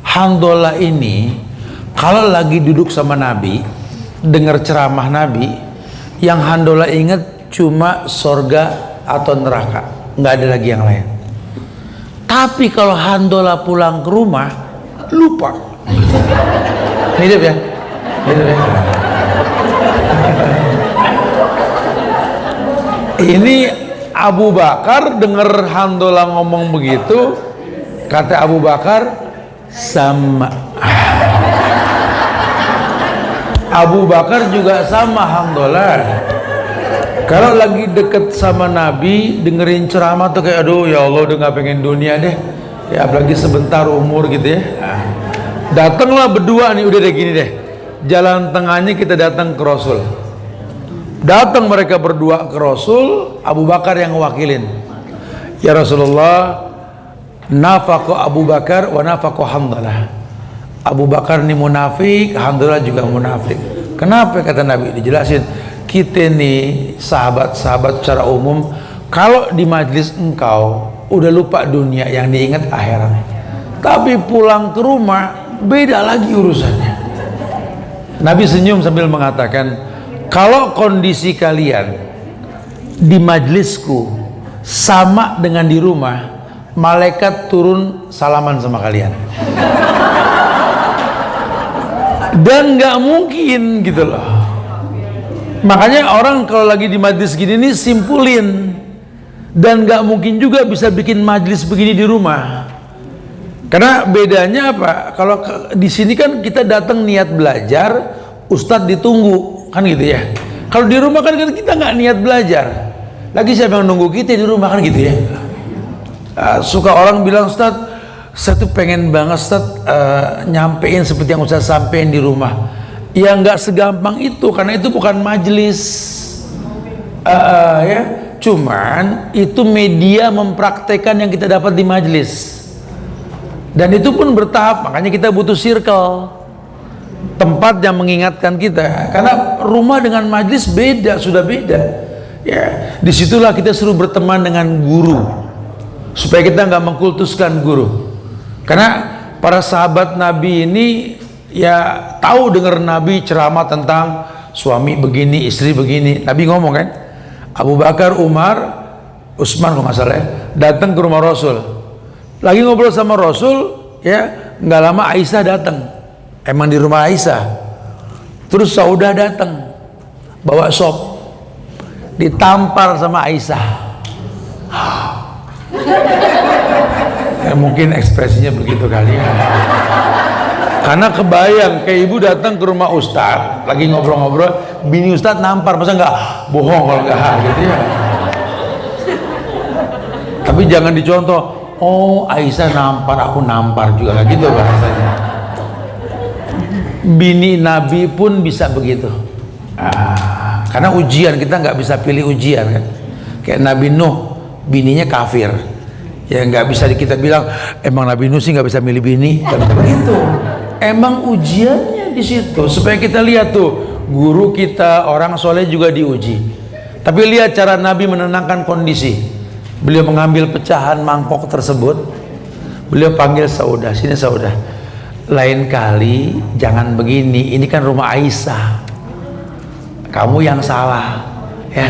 Handolah ini kalau lagi duduk sama Nabi, dengar ceramah Nabi, yang Handolah ingat cuma sorga atau neraka, nggak ada lagi yang lain. Tapi kalau Handolah pulang ke rumah, lupa. Mirip ya? Mirip ya? Ini Abu Bakar dengar Handolah ngomong begitu, kata Abu Bakar, sama. Abu Bakar juga sama Handolah. Kalau lagi deket sama Nabi, dengerin ceramah tuh kayak aduh ya Allah udah gak pengen dunia deh. Ya apalagi sebentar umur gitu ya. Datanglah berdua nih, udah deh gini deh. Jalan tengahnya kita datang ke Rasul. Datang mereka berdua ke Rasul, Abu Bakar yang wakilin. Ya Rasulullah, nafaqo Abu Bakar wa nafaqo Handalah. Abu Bakar ini munafik, Handalah juga munafik. Kenapa kata Nabi? Dijelasin. Kita nih sahabat-sahabat secara umum, kalau di majlis engkau udah lupa dunia, yang diingat akhirat. Tapi pulang ke rumah beda lagi urusannya. Nabi senyum sambil mengatakan, kalau kondisi kalian di majlisku sama dengan di rumah, malaikat turun salaman sama kalian. Dan nggak mungkin gitu loh. Makanya orang kalau lagi di majlis gini nih simpulin, dan nggak mungkin juga bisa bikin majlis begini di rumah. Karena bedanya apa? Kalau di sini kan kita datang niat belajar, ustadz ditunggu kan gitu ya. Kalau di rumah kan kita nggak niat belajar. Lagi siapa yang nunggu kita di rumah kan gitu ya. Suka orang bilang, ustadz, saya tuh pengen banget ustadz nyampein seperti yang ustadz sampein di rumah. Ya nggak segampang itu, karena itu bukan majelis. Ya, cuman itu media mempraktekkan yang kita dapat di majelis. Dan itu pun bertahap, makanya kita butuh circle, tempat yang mengingatkan kita. Karena rumah dengan majelis beda, sudah beda. Ya, disitulah kita suruh berteman dengan guru, supaya kita nggak mengkultuskan guru. Karena para sahabat Nabi ini ya tahu dengar Nabi ceramah tentang suami begini, istri begini. Nabi ngomong kan, Abu Bakar, Umar, Utsman kalau nggak salah ya, datang ke rumah Rasul. Lagi ngobrol sama Rasul, ya Nggak lama Aisyah datang, emang di rumah Aisyah. Terus Saudah datang bawa sop, ditampar sama Aisyah. Ya, mungkin ekspresinya begitu kali ya. Karena kebayang kayak ibu datang ke rumah Ustadz lagi ngobrol-ngobrol, bini Ustadz nampar, masa nggak bohong kalau nggak gitu ya. Tapi jangan dicontoh, oh Aisyah nampar, aku nampar juga, nggak gitu bahasanya. Bini Nabi pun bisa begitu. Karena ujian, kita nggak bisa pilih ujian kan. Kayak Nabi Nuh, bininya kafir. Ya nggak bisa kita bilang emang Nabi Nuh sih nggak bisa milih bini, kan begitu. Emang ujiannya di situ supaya kita lihat tuh, guru kita orang soleh juga diuji. Tapi lihat cara Nabi menenangkan kondisi. Beliau mengambil pecahan mangkok tersebut, beliau panggil Saudah, sini Saudah, lain kali jangan begini, ini kan rumah Aisyah, kamu yang salah ya.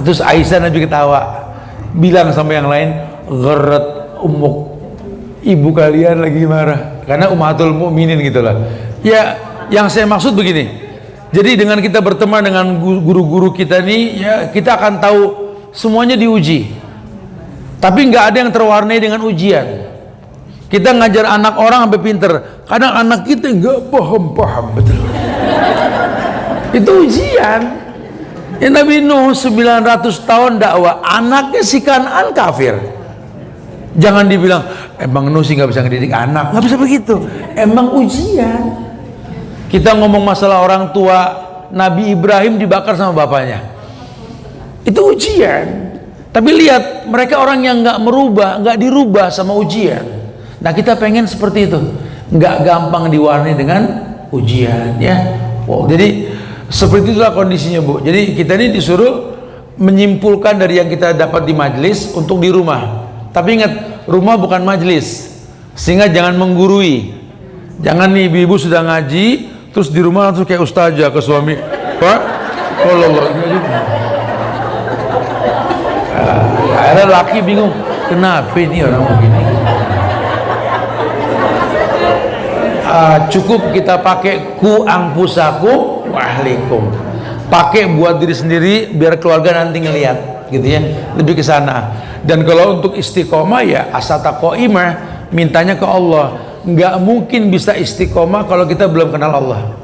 Terus Aisyah Nabi ketawa, bilang sama yang lain, gharat ummuk, ibu kalian lagi marah karena ummatul mukminin gitulah ya. Yang saya maksud begini, jadi dengan kita berteman dengan guru-guru kita nih ya, kita akan tahu semuanya diuji, tapi nggak ada yang terwarnai dengan ujian. Kita ngajar anak orang sampai pinter, kadang anak kita nggak paham betul. Itu ujian. Ya, Nabi Nuh 900 tahun dakwah, anaknya si Kan'an kafir. Jangan dibilang emang Nuh sih nggak bisa ngedidik anak, nggak bisa begitu. Emang ujian. Kita ngomong masalah orang tua, Nabi Ibrahim dibakar sama bapaknya, itu ujian. Tapi lihat, mereka orang yang nggak merubah, nggak dirubah sama ujian. Nah kita pengen seperti itu, nggak gampang diwarnai dengan ujian ya. Wow, jadi seperti itulah kondisinya Bu. Jadi kita ini disuruh menyimpulkan dari yang kita dapat di majelis untuk di rumah. Tapi ingat, rumah bukan majelis, sehingga jangan menggurui. Jangan nih ibu-ibu sudah ngaji, terus di rumah langsung kayak ustazah ke suami, Pak, Allah, akhirnya laki bingung, kenapa ini orang begini. Cukup kita pakai ku angpusaku wa ahlikum, pakai buat diri sendiri biar keluarga nanti ngelihat gitu ya, lebih ke sana. Dan kalau untuk istiqomah ya asata qaimah, mintanya ke Allah. Nggak mungkin bisa istiqomah kalau kita belum kenal Allah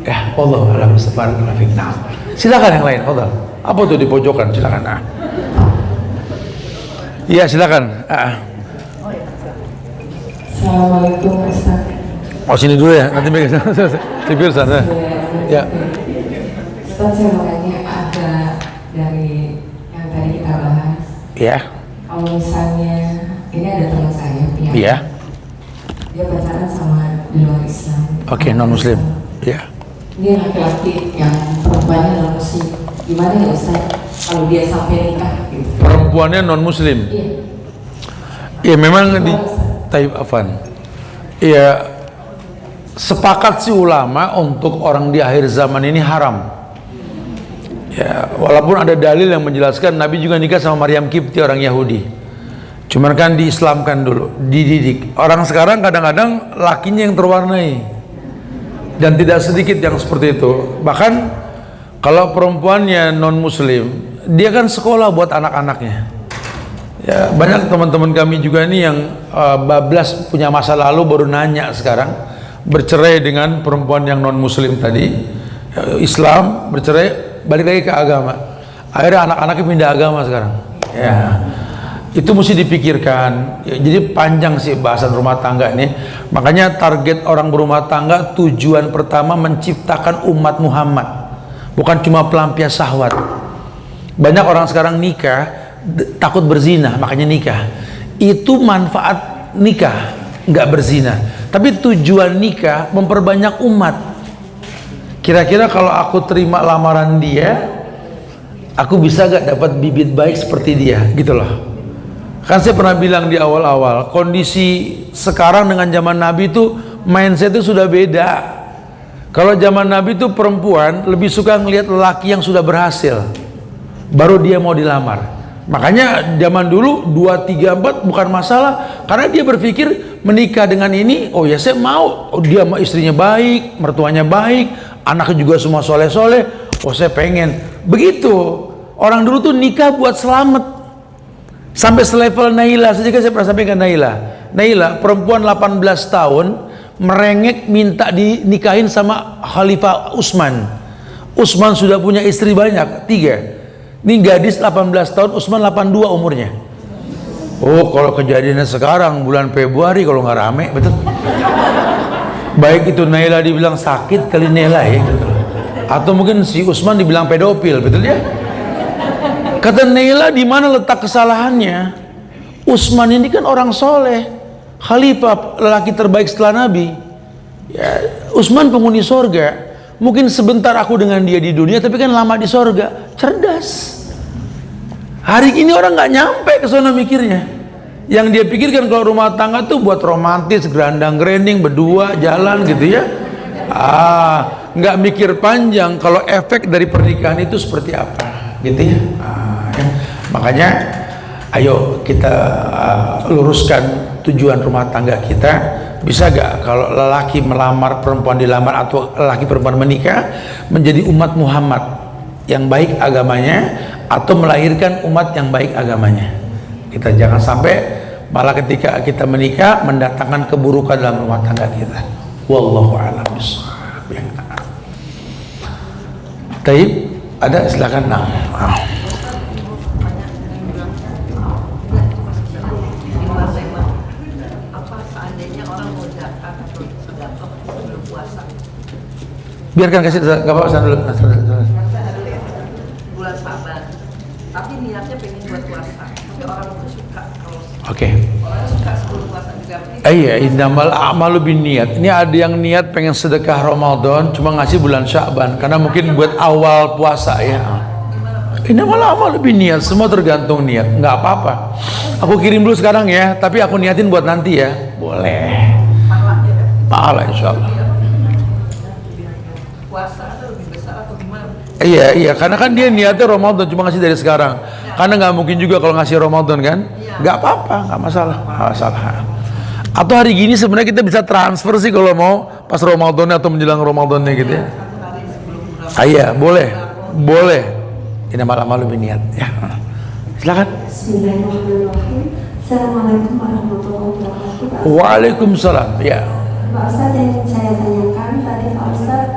ya. Allah alam sebarang. Nah, silakan yang lain. Allah apa tuh di pojokan, silakan. Iya silakan. Assalamualaikum Ustaz. Oh sini dulu ya, nanti megang sipir sana. Ya. Ustaz, saya mau tanya, ada dari yang tadi kita bahas. Ya. Kalau misalnya ini ada teman saya punya. Iya. Dia pacaran sama di luar Islam. Oke, non Muslim. Ya. Dia laki-laki yang perempuannya non Muslim. Gimana ya Ustaz kalau dia sampai nikah gitu? Perempuannya non Muslim. Iya. Ya memang di Taib Afan. Ya sepakat sih ulama untuk orang di akhir zaman ini haram. Ya, walaupun ada dalil yang menjelaskan Nabi juga nikah sama Maryam Kipti, orang Yahudi. Cuman kan diislamkan dulu, dididik. Orang sekarang kadang-kadang lakinya yang terwarnai, dan tidak sedikit yang seperti itu. Bahkan kalau perempuannya non Muslim, dia kan sekolah buat anak-anaknya. Ya, banyak teman-teman kami juga ini yang bablas punya masa lalu baru nanya sekarang, bercerai dengan perempuan yang non Muslim tadi, Islam, bercerai, balik lagi ke agama. Akhirnya anak-anaknya pindah agama sekarang. Ya, itu mesti dipikirkan. Ya, jadi panjang sih bahasan rumah tangga ini. Makanya target orang berumah tangga, tujuan pertama menciptakan umat Muhammad, bukan cuma pelampias syahwat. Banyak orang sekarang nikah takut berzina, makanya nikah. Itu manfaat nikah, nggak berzina. Tapi tujuan nikah memperbanyak umat. Kira-kira kalau aku terima lamaran dia, aku bisa gak dapat bibit baik seperti dia, gitu loh. Kan saya pernah bilang di awal-awal, kondisi sekarang dengan zaman Nabi itu mindset itu sudah beda. Kalau zaman Nabi itu perempuan lebih suka ngelihat lelaki yang sudah berhasil, baru dia mau dilamar. Makanya zaman dulu 2, 3, 4 bukan masalah, karena dia berpikir menikah dengan ini, oh ya saya mau, oh, dia sama istrinya baik, mertuanya baik, anaknya juga semua soleh-soleh, oh saya pengen. Begitu orang dulu tuh nikah buat selamat. Sampai selevel Naila saja, kan saya pernah sampaikan Naila perempuan 18 tahun merengek minta dinikahin sama Khalifah Utsman. Utsman sudah punya istri banyak, 3. Ini gadis 18 tahun, Utsman 82 umurnya. Oh, kalau kejadiannya sekarang bulan Februari kalau nggak rame, betul. Baik itu Naila dibilang sakit kali Naila ya, gitu. Atau mungkin si Utsman dibilang pedofil, betul ya? Kata Naila, di mana letak kesalahannya? Utsman ini kan orang soleh, khalifah, lelaki terbaik setelah Nabi. Ya, Utsman penghuni sorga. Mungkin sebentar aku dengan dia di dunia, tapi kan lama di sorga. Cerdas. Hari ini orang nggak nyampe ke sana mikirnya. Yang dia pikirkan kalau rumah tangga tuh buat romantis, gerandang gerending, berdua jalan gitu ya. Nggak mikir panjang kalau efek dari pernikahan itu seperti apa, gitu ya. Ya. Makanya, ayo kita luruskan tujuan rumah tangga kita. Bisa gak kalau lelaki melamar, perempuan dilamar, atau lelaki perempuan menikah menjadi umat Muhammad yang baik agamanya, atau melahirkan umat yang baik agamanya. Kita jangan sampai malah ketika kita menikah mendatangkan keburukan dalam rumah tangga kita. Wallahu a'lam bishawab. Taib, ada silakan. Biarkan kasih nggak apa-apa dulu. Bulan Saban, tapi niatnya pengen buat puasa. Tapi orang itu suka kalau orang suka sebelum puasa juga. Iya, innamal a'malu binniyat. Ini ada yang niat pengen sedekah Ramadan cuma ngasih bulan Sya'ban karena mungkin buat awal puasa ya. Innamal a'malu binniyat, semua tergantung niat. Nggak apa-apa. Aku kirim dulu sekarang ya, tapi aku niatin buat nanti ya. Boleh. Pahala insyaallah. Puasa atau lebih besar atau gimana? Iya, karena kan dia niatnya Ramadan cuma ngasih dari sekarang. Karena nggak mungkin juga kalau ngasih Ramadan kan, nggak apa-apa, nggak masalah. Atau hari gini sebenarnya kita bisa transfer sih kalau mau pas Ramadan atau menjelang Ramadannya gitu ya. Iya, boleh. Ini malam niat ya. Silakan. Bismillahirrahmanirrahim. Assalamualaikum warahmatullahi wabarakatuh. Waalaikumsalam. Ya. Pak Ustadz, yang saya tanyakan tadi Pak Ustadz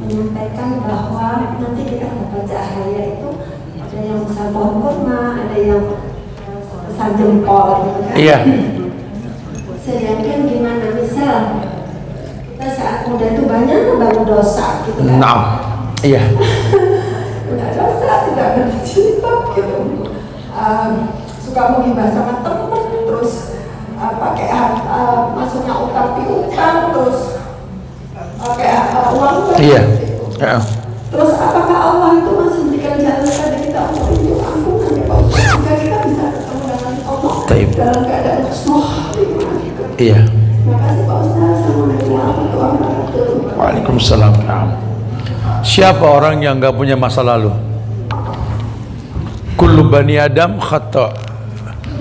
menyampaikan bahwa nanti kita dapat cahaya itu ada yang besar pohon kurma, ada yang besar jempol gitu kan. Iya. Saya yakin gimana misal kita saat muda itu banyak dosa gitu kan. Nah, iya. Banyak dosa, tidak berjilbab gitu. Suka menghibah sama temen, terus pakai masuknya utang piutang, terus pakai uang Iya. gitu. Terus apakah Allah itu masih memberikan jalan pada kita untuk itu ampunan ya Pak Ustaz, sehingga kita bisa ketemu dengan Allah dalam keadaan husnul khotimah gitu. Iya. Terima kasih Pak Ustaz. Assalamualaikum warahmatullahi wabarakatuh. Waalaikumsalam. Siapa orang yang nggak punya masa lalu? Kullu bani Adam khata'.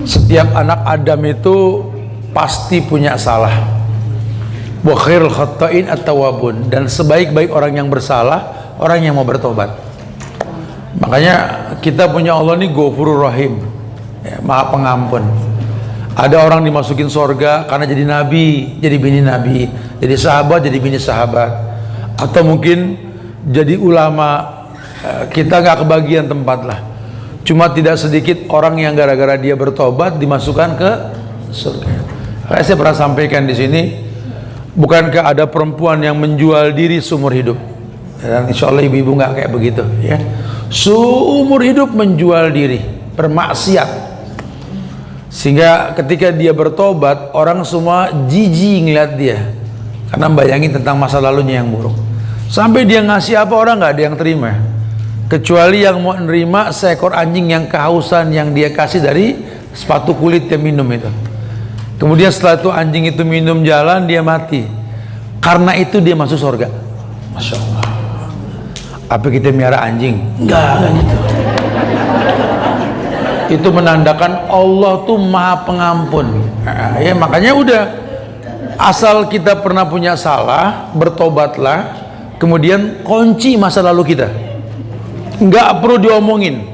Setiap anak Adam itu pasti punya salah. Wa khairul khata'in at-tawwabun, dan sebaik-baik orang yang bersalah orang yang mau bertobat. Makanya kita punya Allah ini Ghafurur Rahim, ya, Maha Pengampun. Ada orang dimasukin surga karena jadi nabi, jadi bini nabi, jadi sahabat, jadi bini sahabat, atau mungkin jadi ulama. Kita nggak kebagian tempat lah. Cuma tidak sedikit orang yang gara-gara dia bertobat dimasukkan ke surga. Kayak saya pernah sampaikan di sini, bukankah ada perempuan yang menjual diri seumur hidup? Dan insya Allah ibu-ibu nggak kayak begitu, ya. Seumur hidup menjual diri, bermaksiat, sehingga ketika dia bertobat orang semua jijik ngeliat dia, karena bayangin tentang masa lalunya yang buruk. Sampai dia ngasih apa orang nggak ada yang terima, kecuali yang mau nerima seekor anjing yang kehausan yang dia kasih dari sepatu kulit yang minum itu. Kemudian setelah itu anjing itu minum jalan, dia mati. Karena itu dia masuk surga. Masya Allah. Apa kita miara anjing? Enggak gitu. Itu menandakan Allah tuh maha pengampun. Nah, ya makanya udah, asal kita pernah punya salah, bertobatlah, kemudian kunci masa lalu kita, nggak perlu diomongin.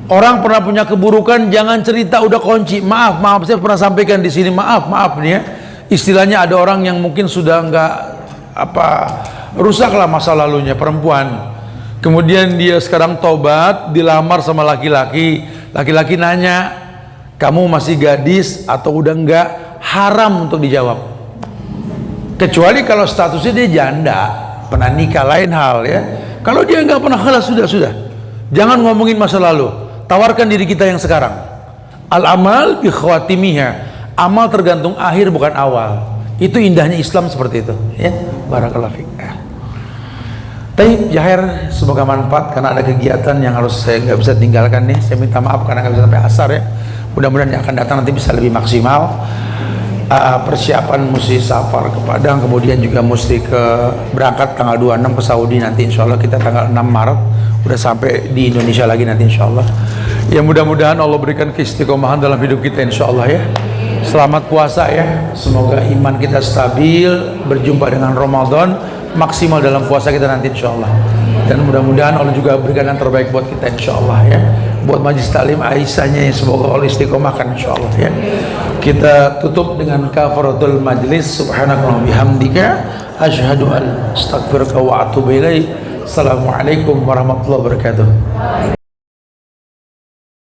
Orang pernah punya keburukan, jangan cerita, udah kunci. Maaf, saya pernah sampaikan di sini, maaf nih ya. Istilahnya ada orang yang mungkin sudah nggak rusaklah masa lalunya, perempuan. Kemudian dia sekarang tobat, dilamar sama laki-laki. Laki-laki nanya, kamu masih gadis atau udah enggak? Haram untuk dijawab. Kecuali kalau statusnya dia janda, pernah nikah, lain hal ya. Kalau dia enggak pernah, halas, sudah. Jangan ngomongin masa lalu. Tawarkan diri kita yang sekarang. Al-amal bi khawatimiha. Amal tergantung akhir bukan awal. Itu indahnya Islam seperti itu ya. Barakallahu fiik. Baik, Jahir, semoga manfaat karena ada kegiatan yang harus saya nggak bisa tinggalkan nih. Saya minta maaf karena nggak bisa sampai asar ya. Mudah-mudahan yang akan datang nanti bisa lebih maksimal. Persiapan mesti safar ke Padang, kemudian juga mesti berangkat tanggal 26 ke Saudi nanti insya Allah. Kita tanggal 6 Maret udah sampai di Indonesia lagi nanti insya Allah. Ya mudah-mudahan Allah berikan keistiqomahan dalam hidup kita insya Allah ya. Selamat puasa ya. Semoga iman kita stabil, berjumpa dengan Ramadan, maksimal dalam puasa kita nanti insya Allah. Dan mudah-mudahan Allah juga berikan yang terbaik buat kita insya Allah ya. Buat majlis taklim Aisyahnya semoga Allah istiqomahkan insya Allah ya. Kita tutup dengan kafaratul majlis. Subhanakallahumma bihamdika asyhadu an astaghfiruka wa atubu ilaik. Assalamualaikum warahmatullahi wabarakatuh.